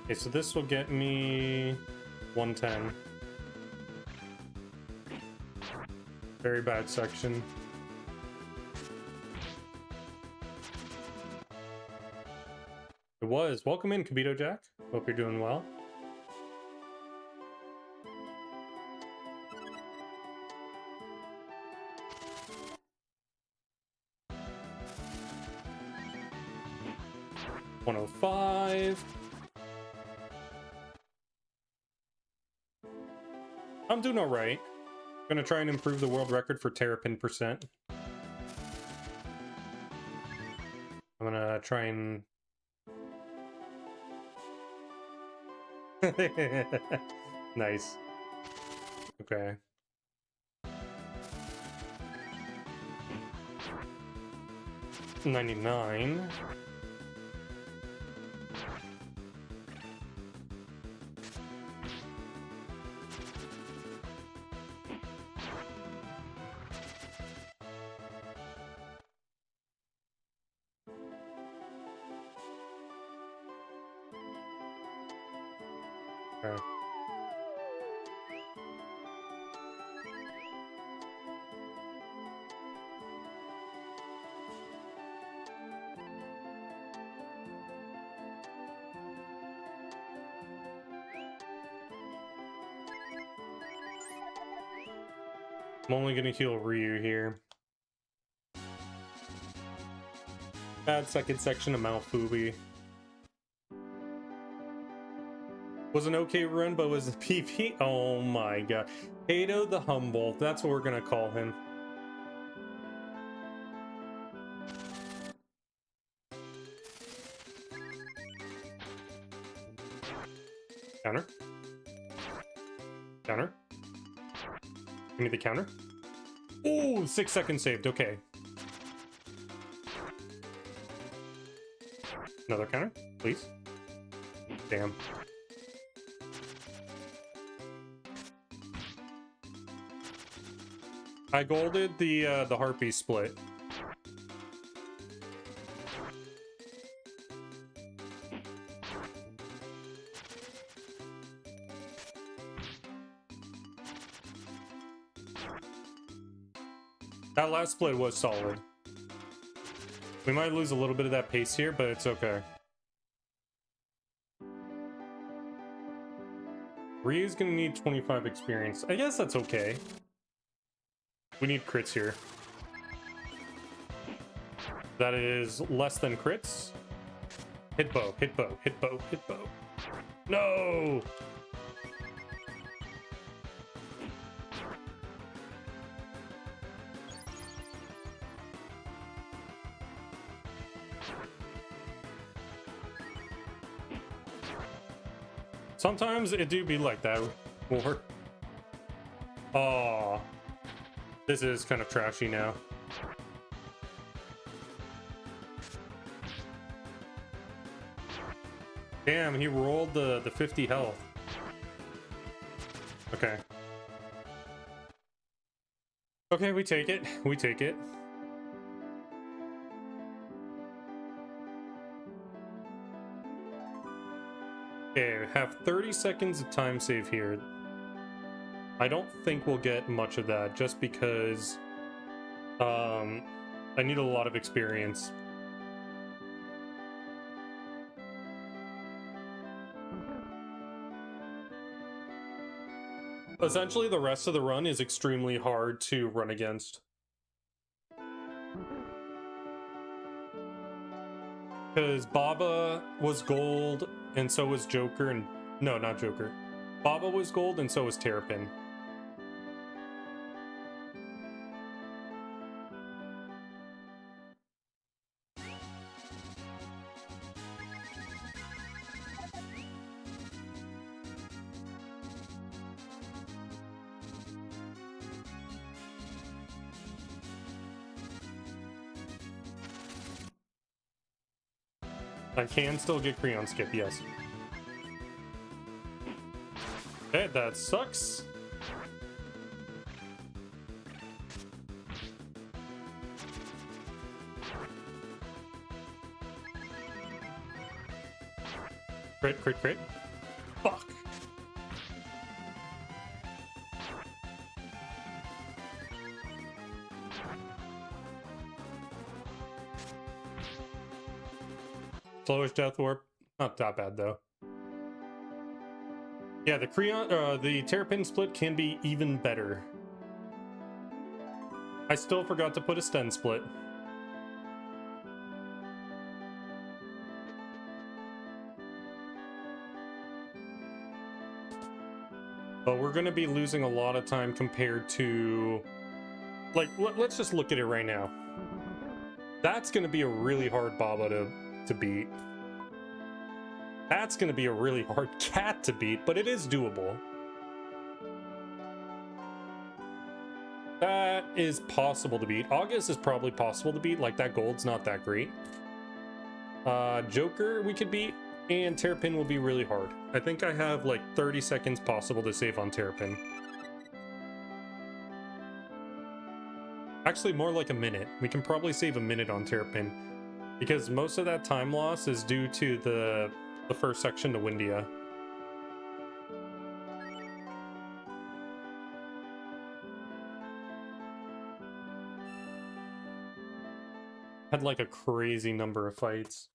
Okay, so this will get me 110. Very bad section. It was. Welcome in, Kabito Jack. Hope you're doing well. $105. I'm doing all right. Gonna try and improve the world record for Terapin percent. I'm gonna try and nice. Okay. $99. Okay. I'm only gonna heal Ryu here. Bad second section of Malfubi. Was an okay run, but was a PP. Oh my god. Kato the Humble. That's what we're gonna call him. Counter. Counter. Give me the counter. Ooh, 6 seconds saved. Okay. Another counter, please. Damn. I golded the Harpy split. That last split was solid. We might lose a little bit of that pace here, but it's okay. Ryu's gonna need 25 experience. I guess that's okay. We need crits here. That is less than crits. Hit bow, hit bow, hit bow, hit bow. No! Sometimes it do be like that, war. Aw. This is kind of trashy now. Damn, he rolled the 50 health. Okay. Okay, we take it. We take it. Okay, have 30 seconds of time save here. I don't think we'll get much of that just because I need a lot of experience. Essentially, the rest of the run is extremely hard to run against. Because Baba was gold, and so was Joker, and... No, not Joker. Baba was gold, and so was Terapin. I can still get Creon skip, yes. Okay, that sucks. Crit, crit, crit. Fuck. Slowish death warp. Not that bad though. Yeah, the Terapin split can be even better. I still forgot to put a Sten split. But we're going to be losing a lot of time compared to... Like, let's just look at it right now. That's going to be a really hard Baba to beat. That's going to be a really hard cat to beat, but it is doable. That is possible to beat. August is probably possible to beat, like that gold's not that great. Joker we could beat, and Terapin will be really hard. I think I have like 30 seconds possible to save on Terapin. Actually, more like a minute. We can probably save a minute on Terapin, because most of that time loss is due to the first section to Windia. Had like a crazy number of fights.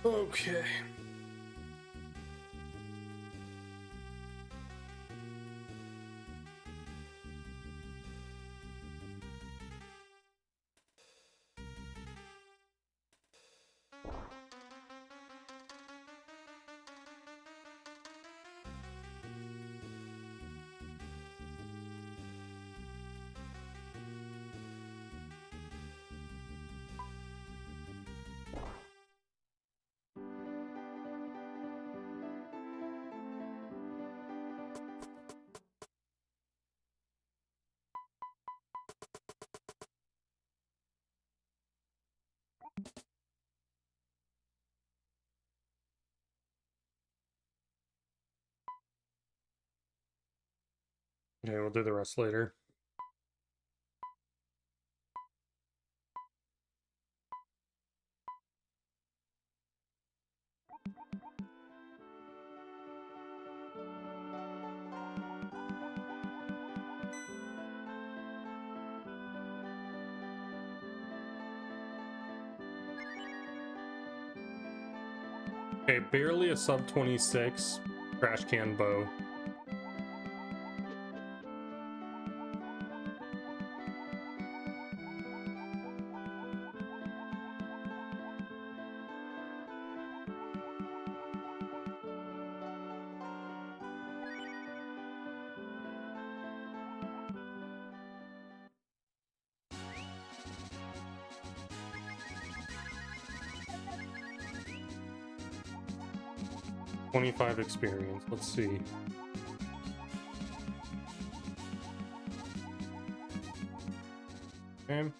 Okay. Okay, we'll do the rest later. Okay, barely a sub 26 trash can bow. $25 experience. Let's see. Okay.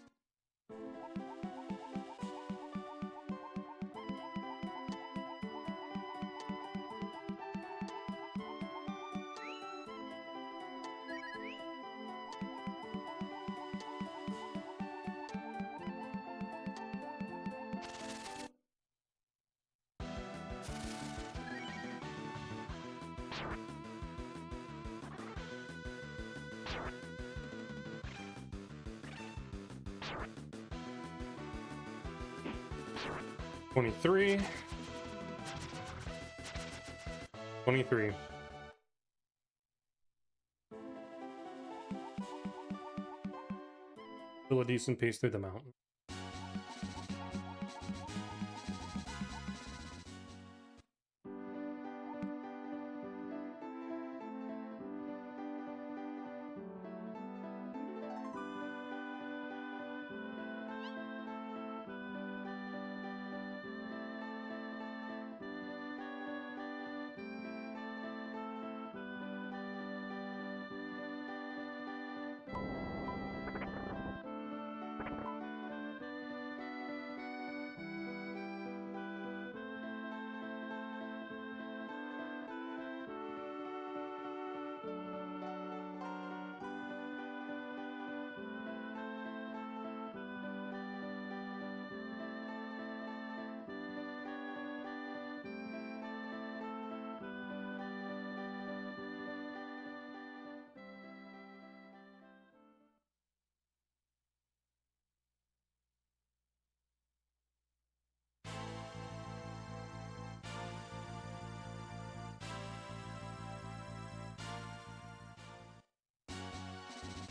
$23. $23. Still a decent pace through the mountain.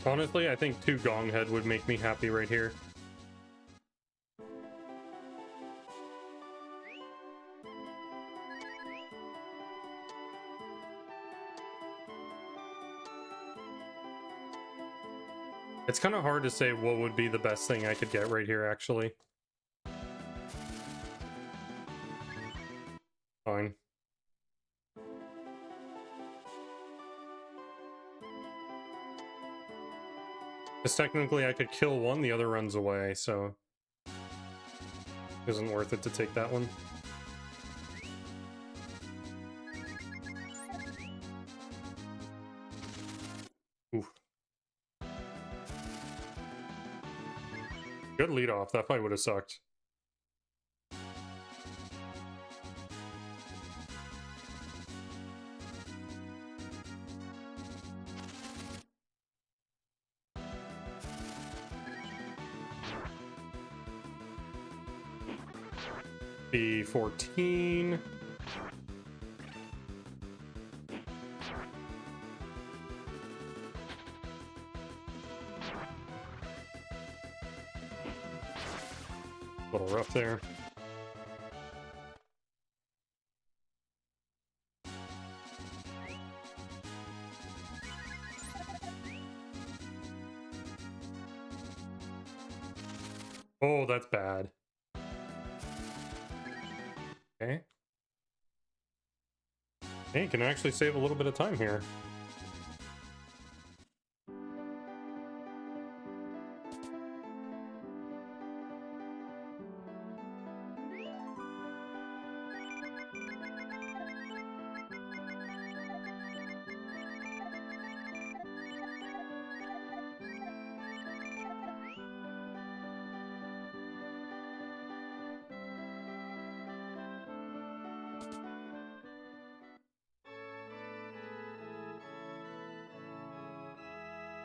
Honestly, I think 2 Gong Head would make me happy right here. It's kind of hard to say what would be the best thing I could get right here, actually. Fine. Because technically I could kill one, the other runs away, so... Isn't worth it to take that one. Oof. Good lead off, that fight would have sucked. be 14. A little rough there. Oh, that's bad. Okay. Hey, you can actually save a little bit of time here.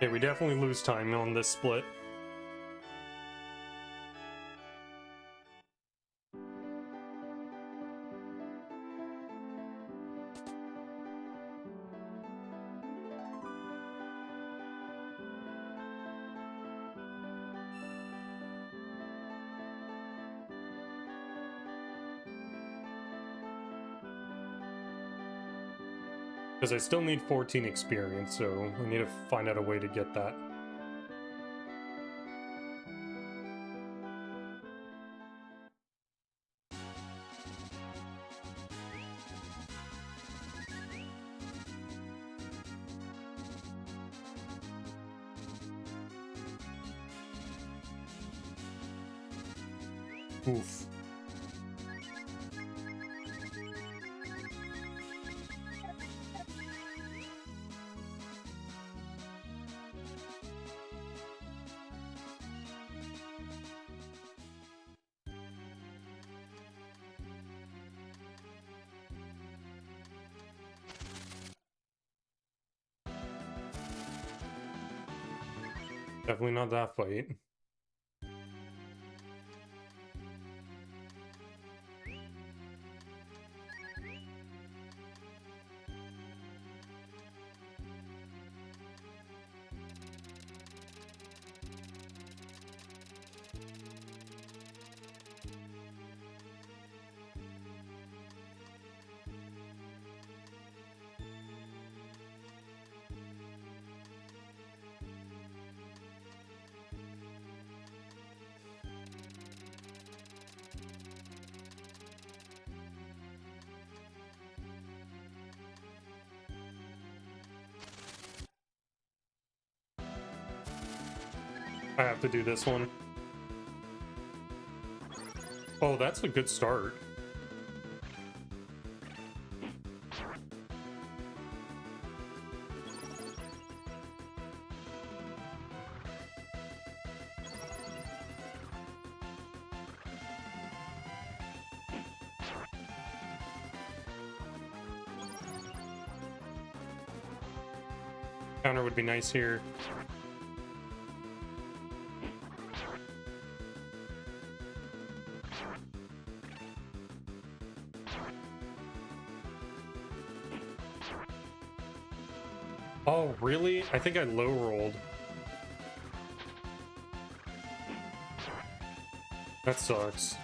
Okay, we definitely lose time on this split. Because I still need 14 experience, so I need to find out a way to get that. Oof. Definitely not that fight. I have to do this one. Oh, that's a good start. Counter would be nice here. Oh, really? I think I low rolled. That sucks.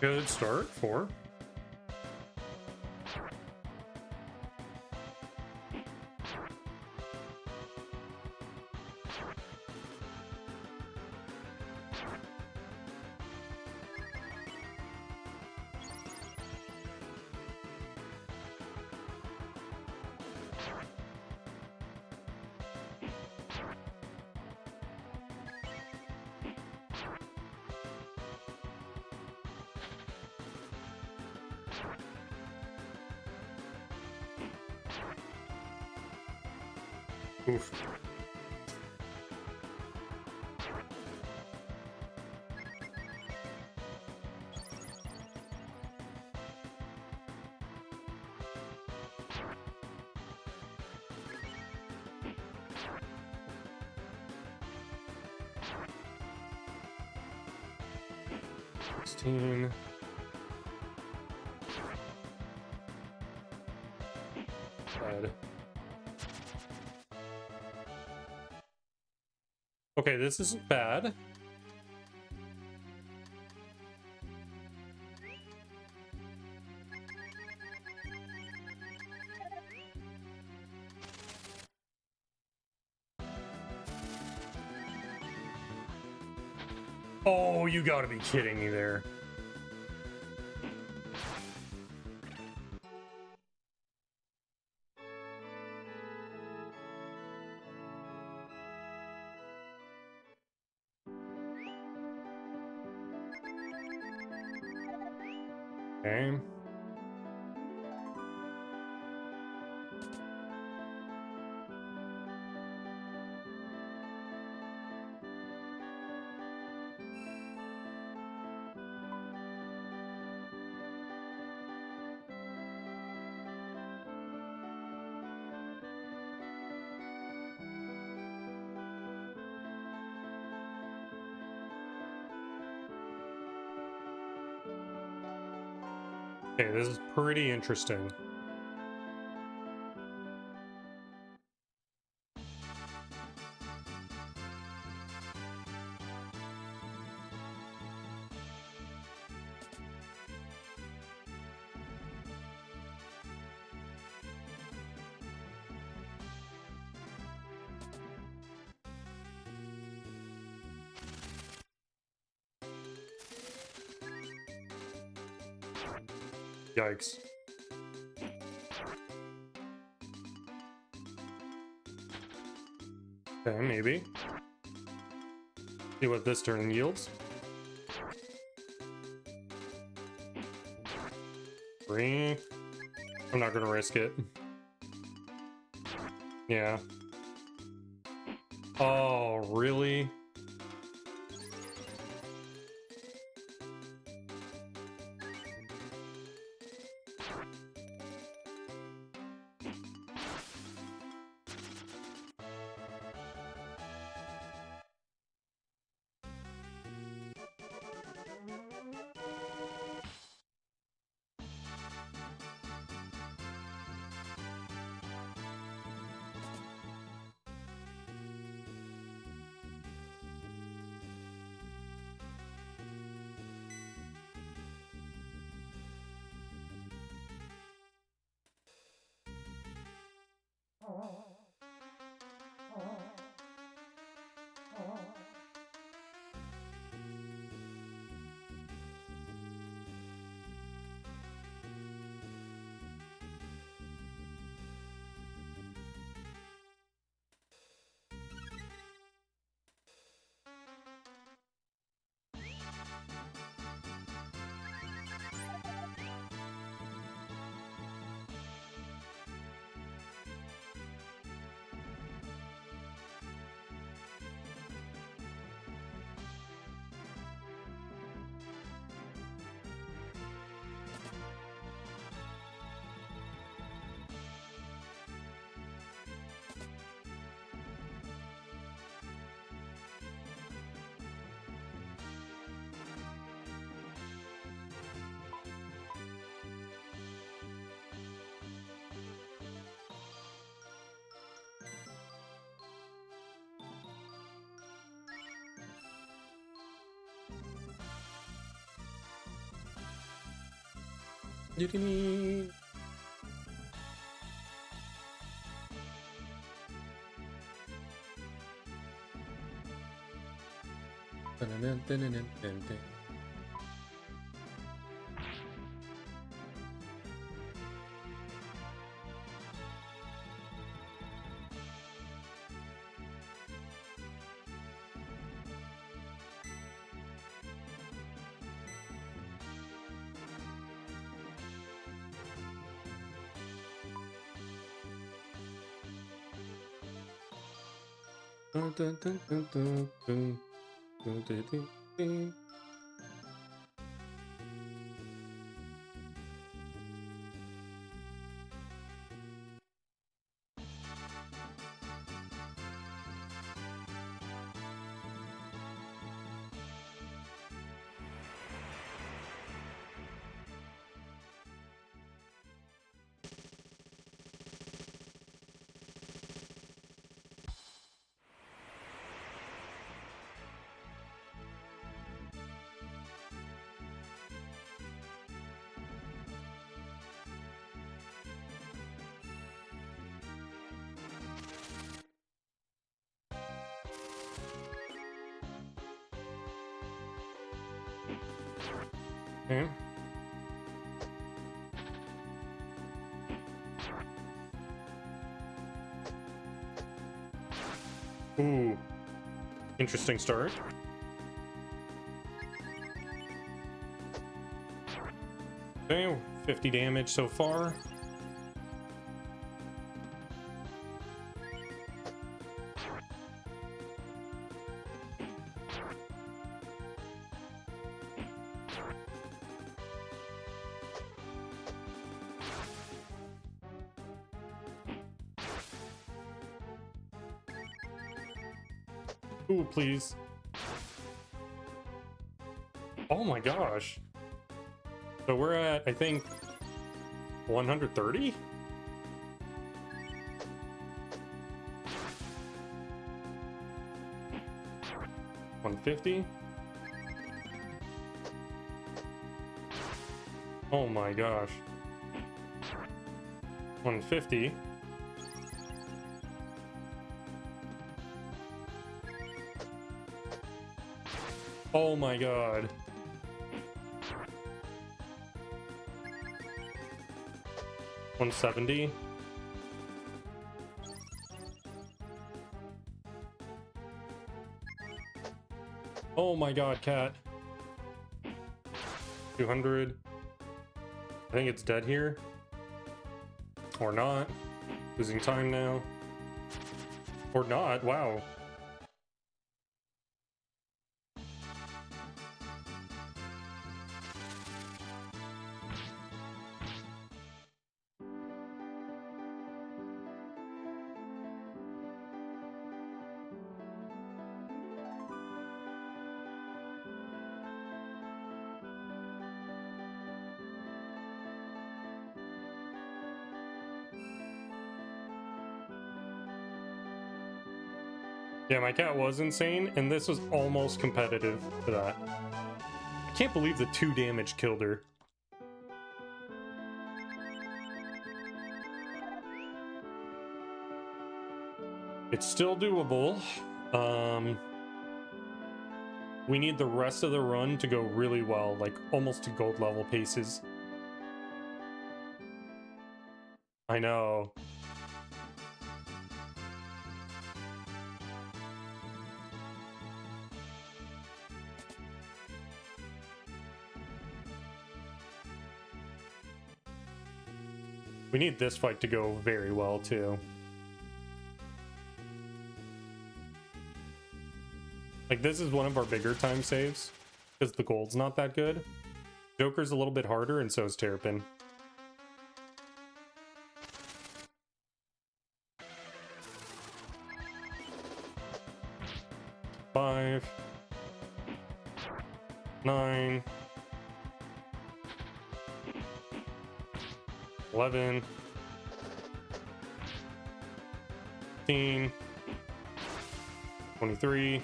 Good start, 4. Oof. Bad. Okay, this isn't bad. Oh, you gotta be kidding me there. Okay. Okay, this is pretty interesting. Yikes. Okay, maybe. See what this turn yields. 3. I'm not gonna risk it. Yeah. Oh, really? Doo-doo-doo. Dun-dun-dun-dun-dun-dun-dun. Dun, dun, dun, dun, dun, dun. Dun, dun, dun, dun. Okay. Ooh, interesting start. Okay, 50 damage so far. Ooh, please. Oh my gosh. So we're at, I think, 130? $150? Oh my gosh. 150. Oh my god. $170. Oh my god, cat. 200. I think it's dead here. Or not. Losing time now. Or not, wow. Yeah, my cat was insane, and this was almost competitive to that. I can't believe the 2 damage killed her. It's still doable. We need the rest of the run to go really well, like almost to gold level paces. I know. We need this fight to go very well, too. Like, this is one of our bigger time saves, because the gold's not that good. Joker's a little bit harder, and so is Terapin. Five. 9. 11, 15, 23,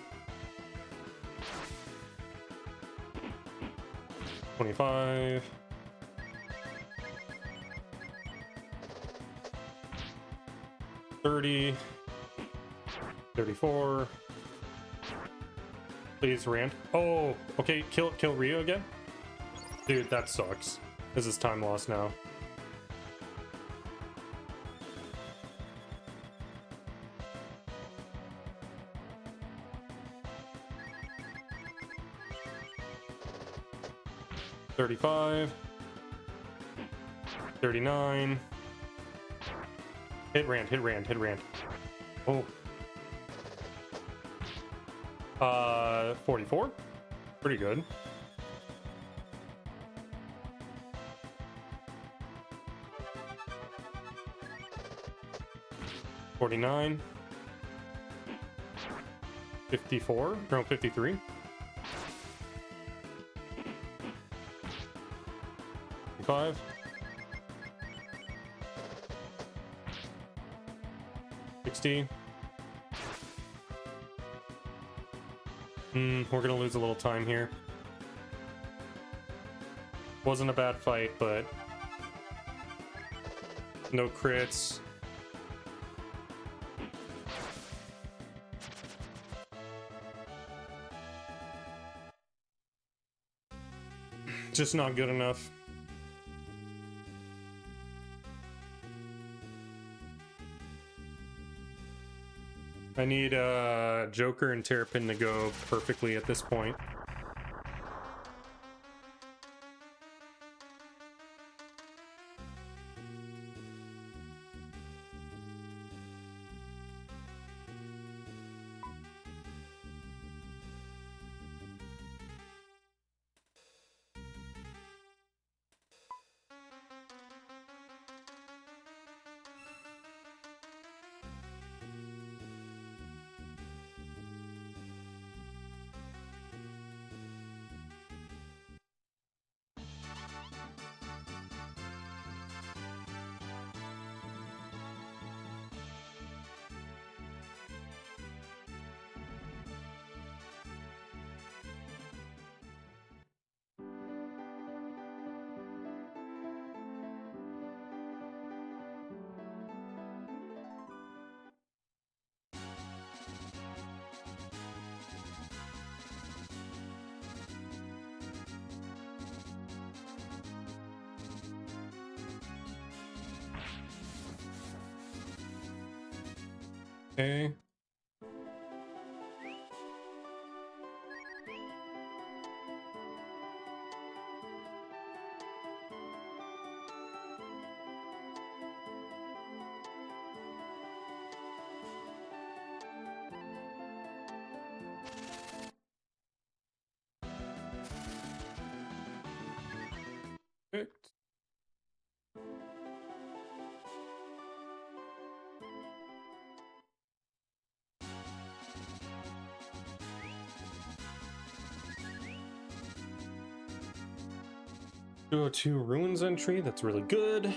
25, 30, 34. Please, Rand. Oh, okay, kill Rio again? Dude, that sucks. This is time loss now. $35, 39. Hit Rand. Oh. 44. Pretty good. $49. 54. No, 53. 55. 60. We're gonna lose a little time here. Wasn't a bad fight, but no crits. Just not good enough. I need Joker and Terapin to go perfectly at this point. Okay. Perfect. Go to Ruins entry, that's really good.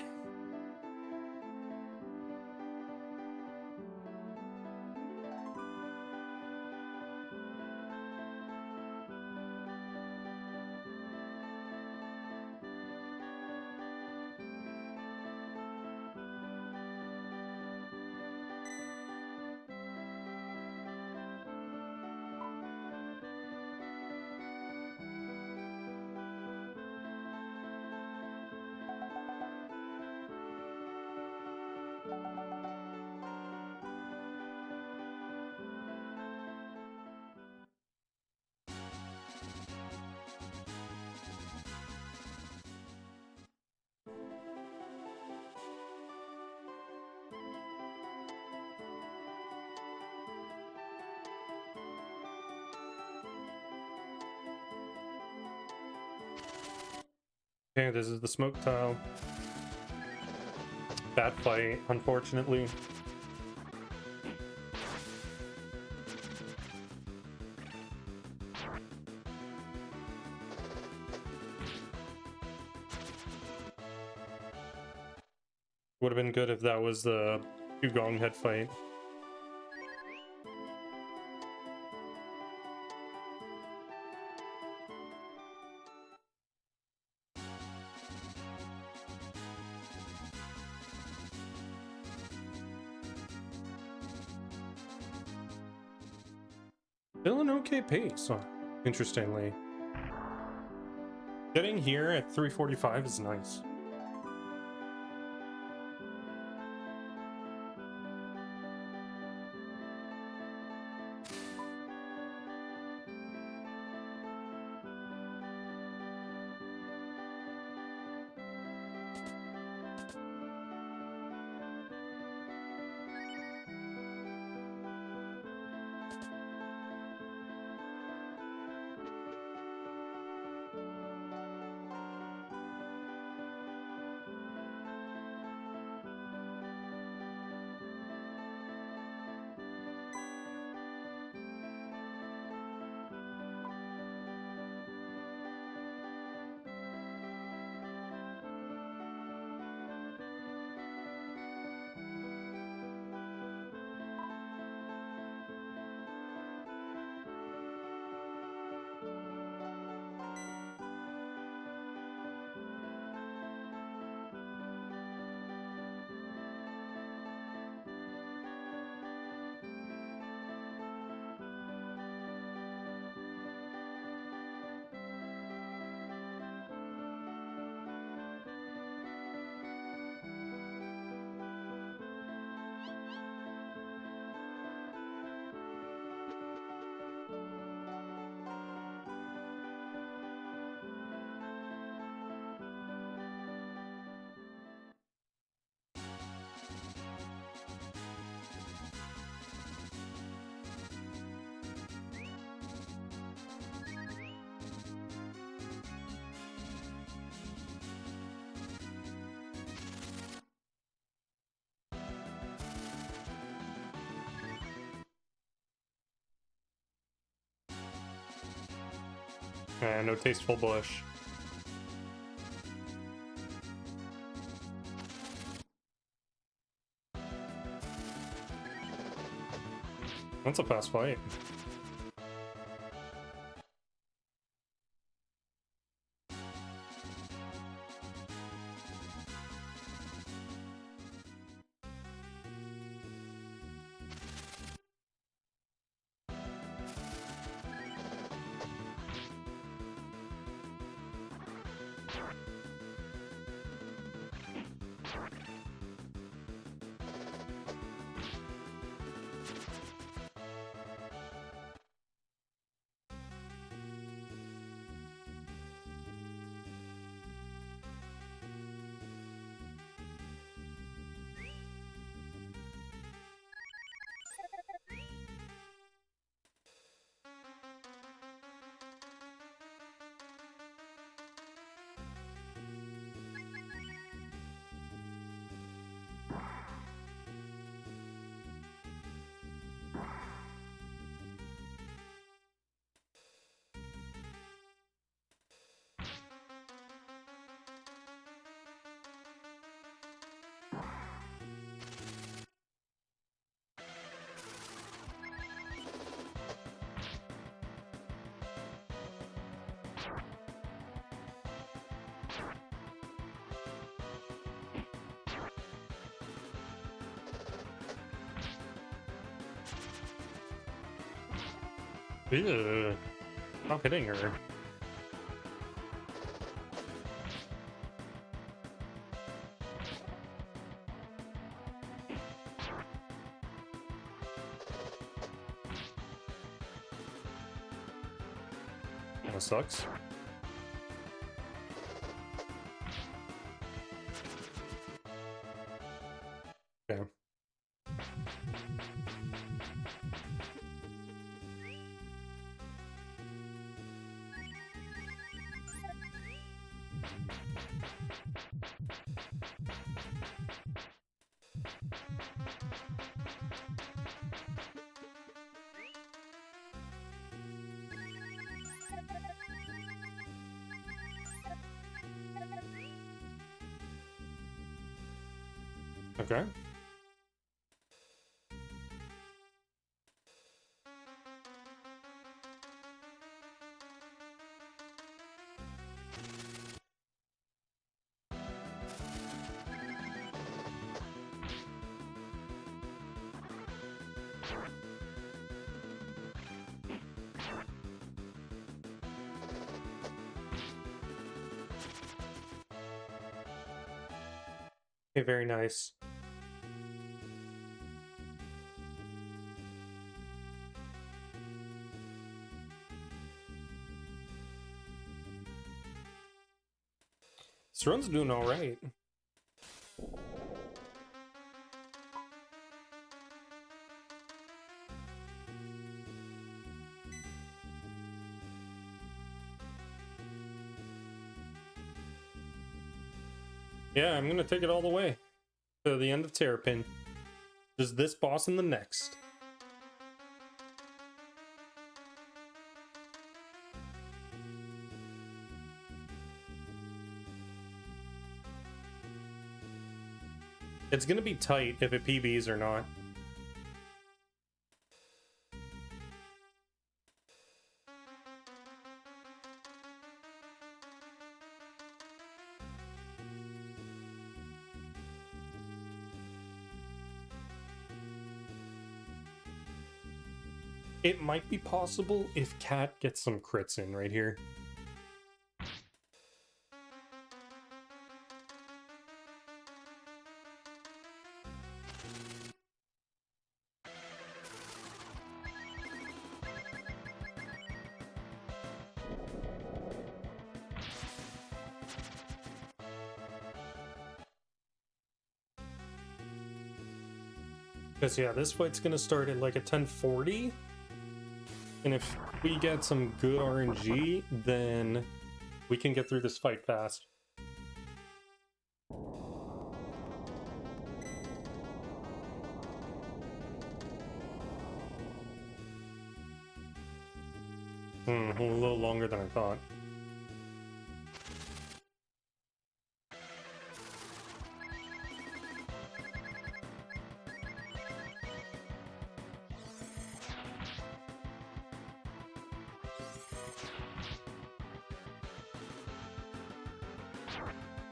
Okay, this is the smoke tile. Bad fight, unfortunately. Would have been good if that was the Gong head fight. Still an okay pace, interestingly. Getting here at 345 is nice. No tasteful bush. That's a fast fight. Ew. Stop hitting her. Kinda sucks. Okay. Okay. Okay, very nice. This run's doing all right. Yeah, I'm gonna take it all the way to the end of Terapin. Just this boss and the next. It's gonna be tight if it PBs or not. It might be possible if Cat gets some crits in right here. Because yeah, this fight's gonna start at like a 1040. And if we get some good RNG, then we can get through this fight fast. A little longer than I thought.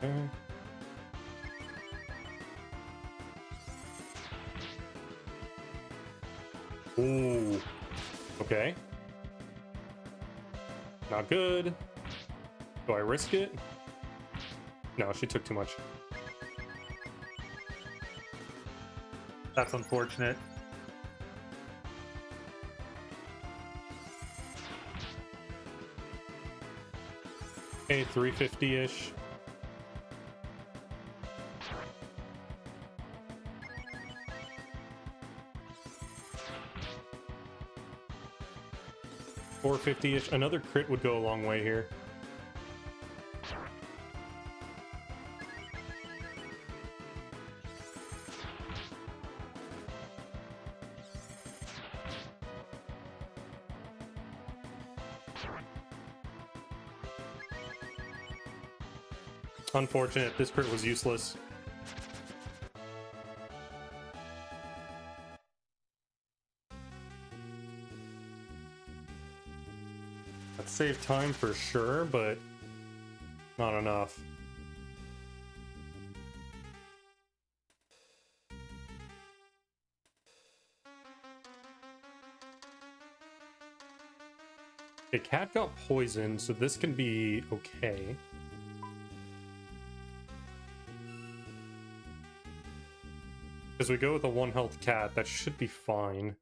Okay. Ooh. Okay. Not good. Do I risk it? No, she took too much. That's unfortunate. Okay, 350-ish. $450-ish. Another crit would go a long way here. Unfortunate, this crit was useless. That saved time for sure, but not enough. Okay, cat got poisoned, so this can be okay. As we go with a 1 health cat, that should be fine.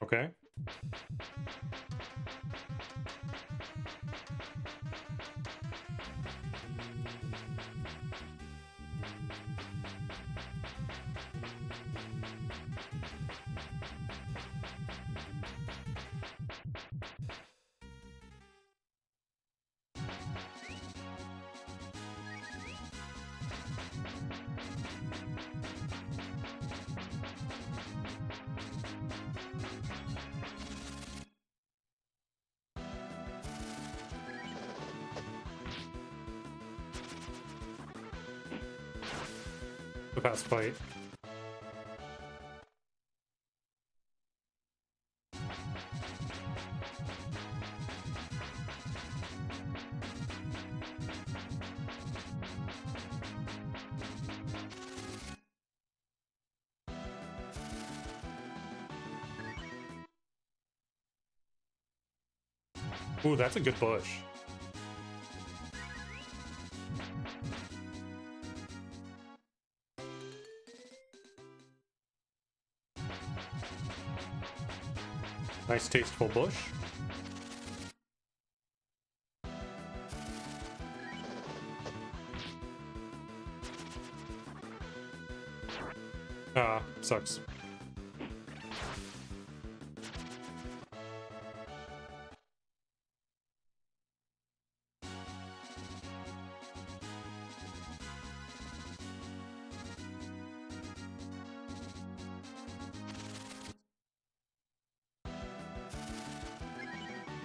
Okay. The past fight. Ooh, that's a good bush. Nice tasteful bush. Ah, sucks.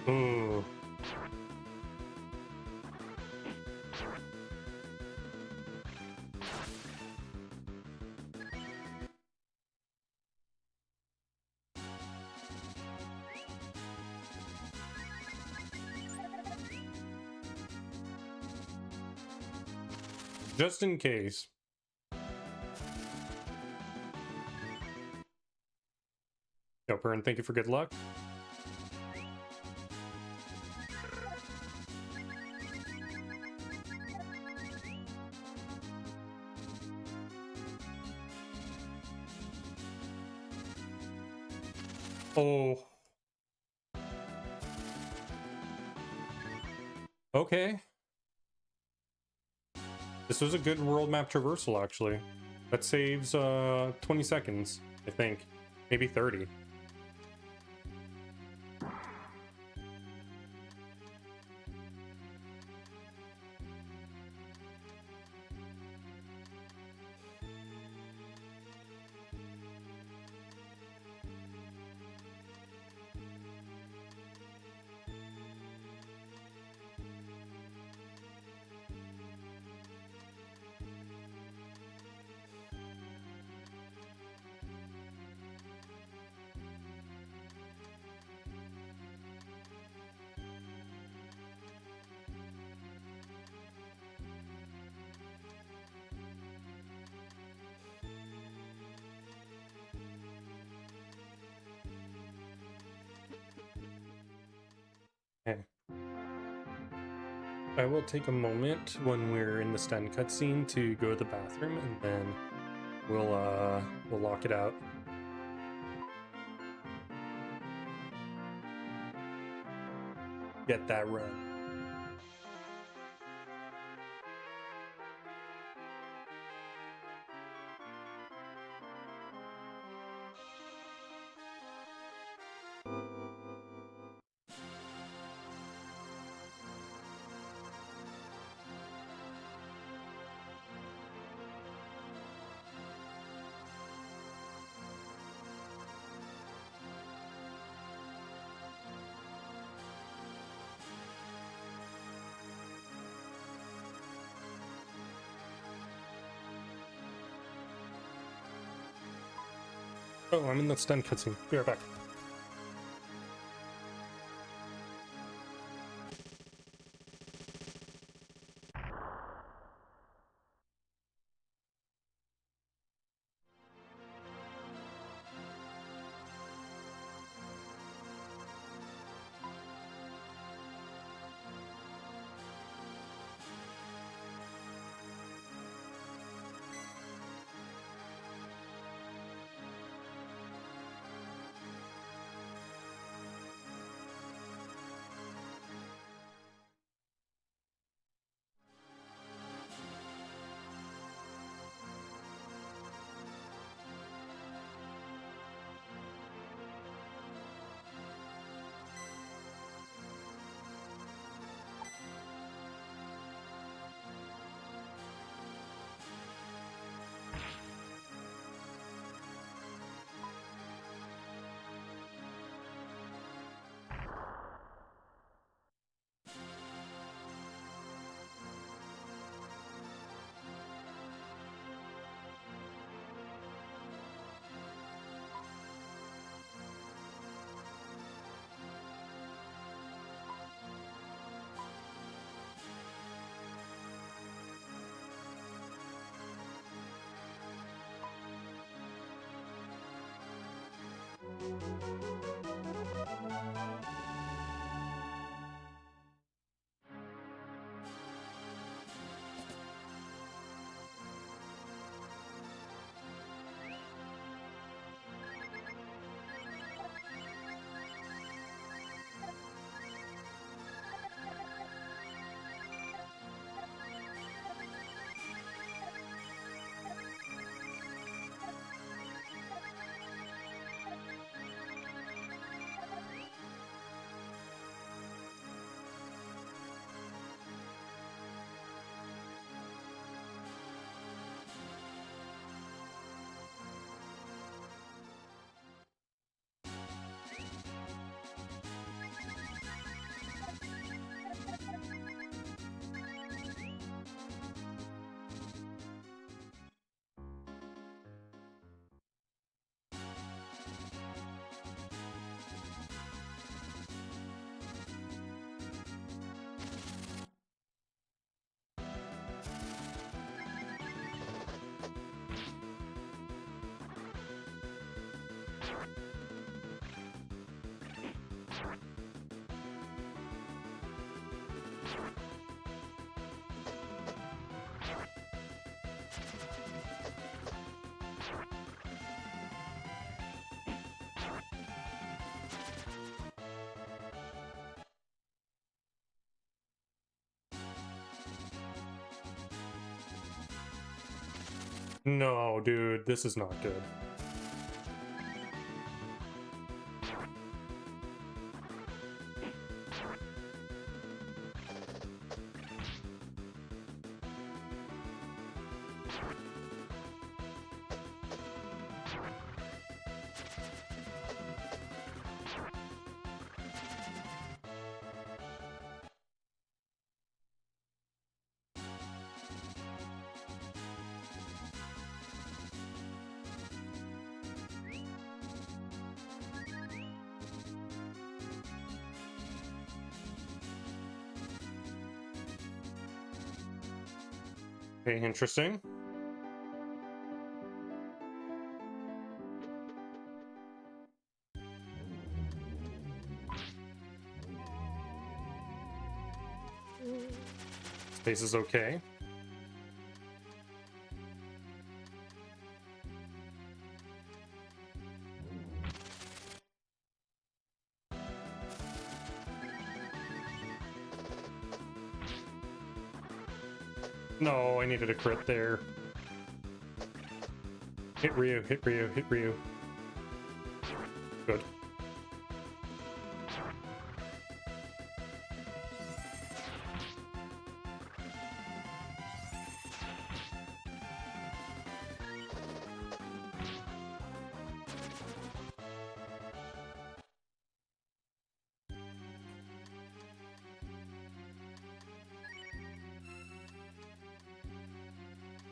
Ooh. Just in case. Yo, Pern, thank you for good luck. Oh. Okay. This was a good world map traversal, actually. That saves 20 seconds, I think. Maybe 30. Okay. I will take a moment when we're in the Sten cutscene to go to the bathroom, and then we'll lock it out. Get that run. Oh, I'm in the Sten cutscene. Be right back. No, dude, this is not good. Okay, interesting. Space is okay. No, I needed a crit there. Hit Ryu, hit Ryu, hit Ryu. Good.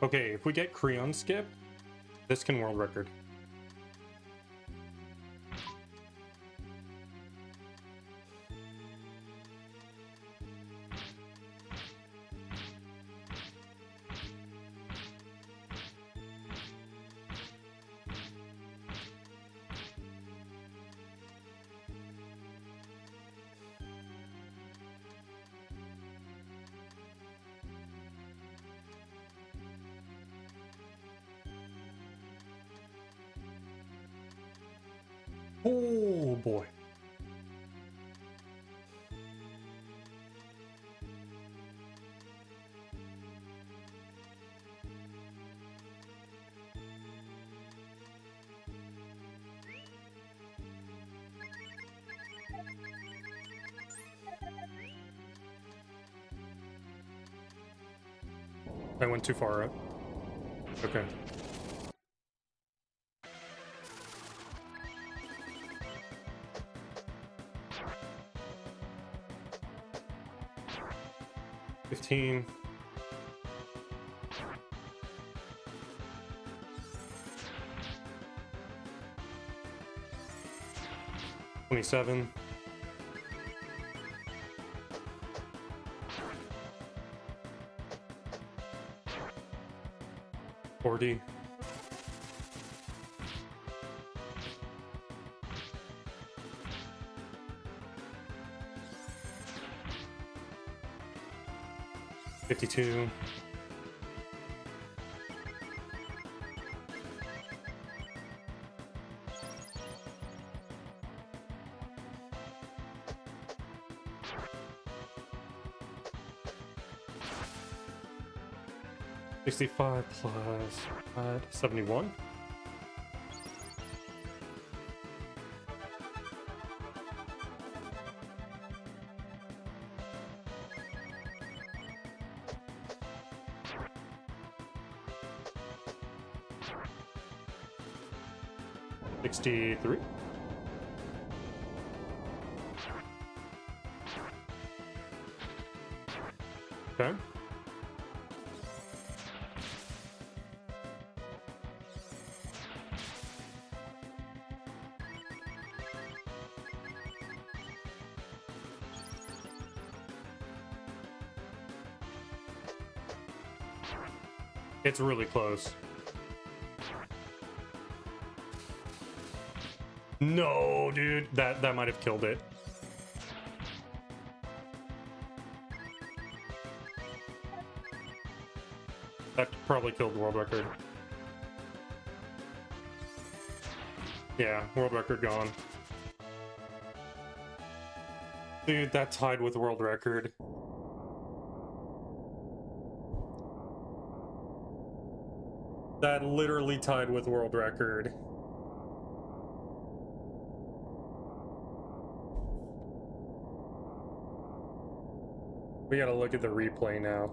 Okay, if we get Creon skip, this can world record. Oh boy. I went too far up. Okay. $15. 27. 40. 52. 65 plus 71. $63. Okay. It's really close. No, dude, that might have killed it. That probably killed the world record. Yeah, world record gone. Dude, that tied with the world record. That literally tied with world record. We gotta look at the replay now.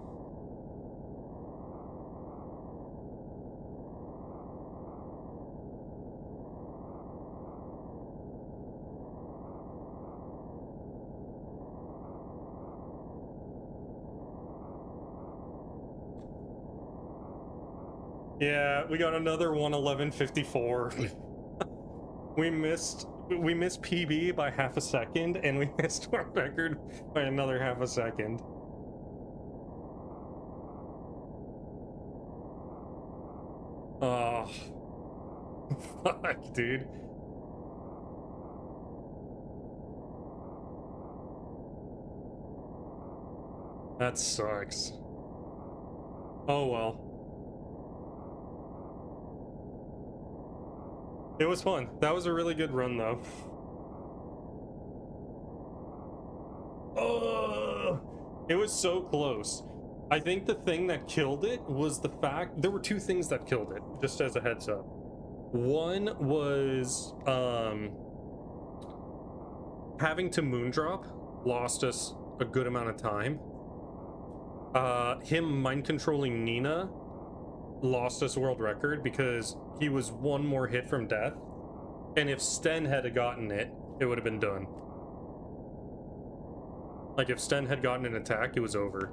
Yeah, we got another 1:11:54. we missed PB by half a second, and we missed world record by another half a second. Oh, fuck, dude. That sucks. Oh well. It was fun. That was a really good run, though. Oh, it was so close. I think the thing that killed it was the fact there were two things that killed it, just as a heads up. One was having to moondrop lost us a good amount of time. Him mind controlling Nina lost us world record because he was one more hit from death, and if Sten had gotten it, it would have been done. Like, if Sten had gotten an attack, it was over.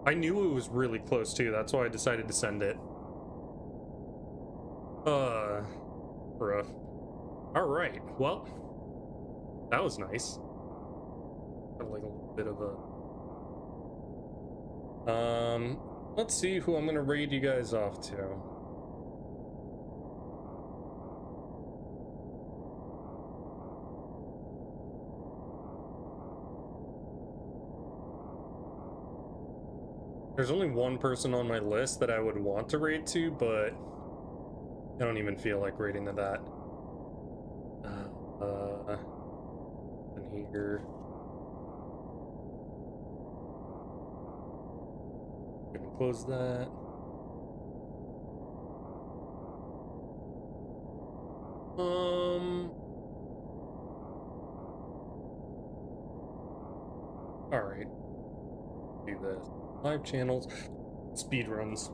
I knew it was really close too, that's why I decided to send it. Rough. Alright, well, that was nice. Got like a little bit of a let's see who I'm gonna raid you guys off to. There's only one person on my list that I would want to raid to, but I don't even feel like raiding to that. In here. Gonna close that. All right. Do this. Live channels, speedruns.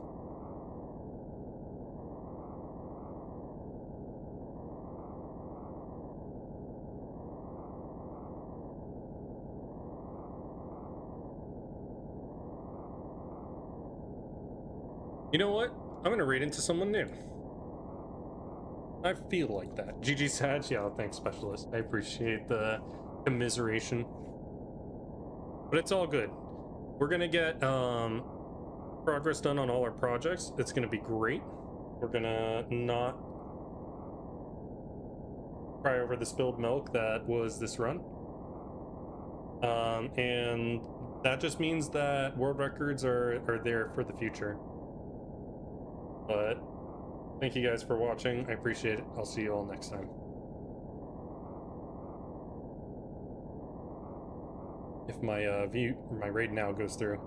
You know what? I'm gonna raid into someone new. I feel like that. GG Sag, yeah, thanks, Specialist. I appreciate the commiseration. But it's all good. We're gonna get progress done on all our projects. It's gonna be great. We're gonna not cry over the spilled milk that was this run. And that just means that world records are there for the future. But thank you guys for watching. I appreciate it. I'll see you all next time. If my my raid now goes through.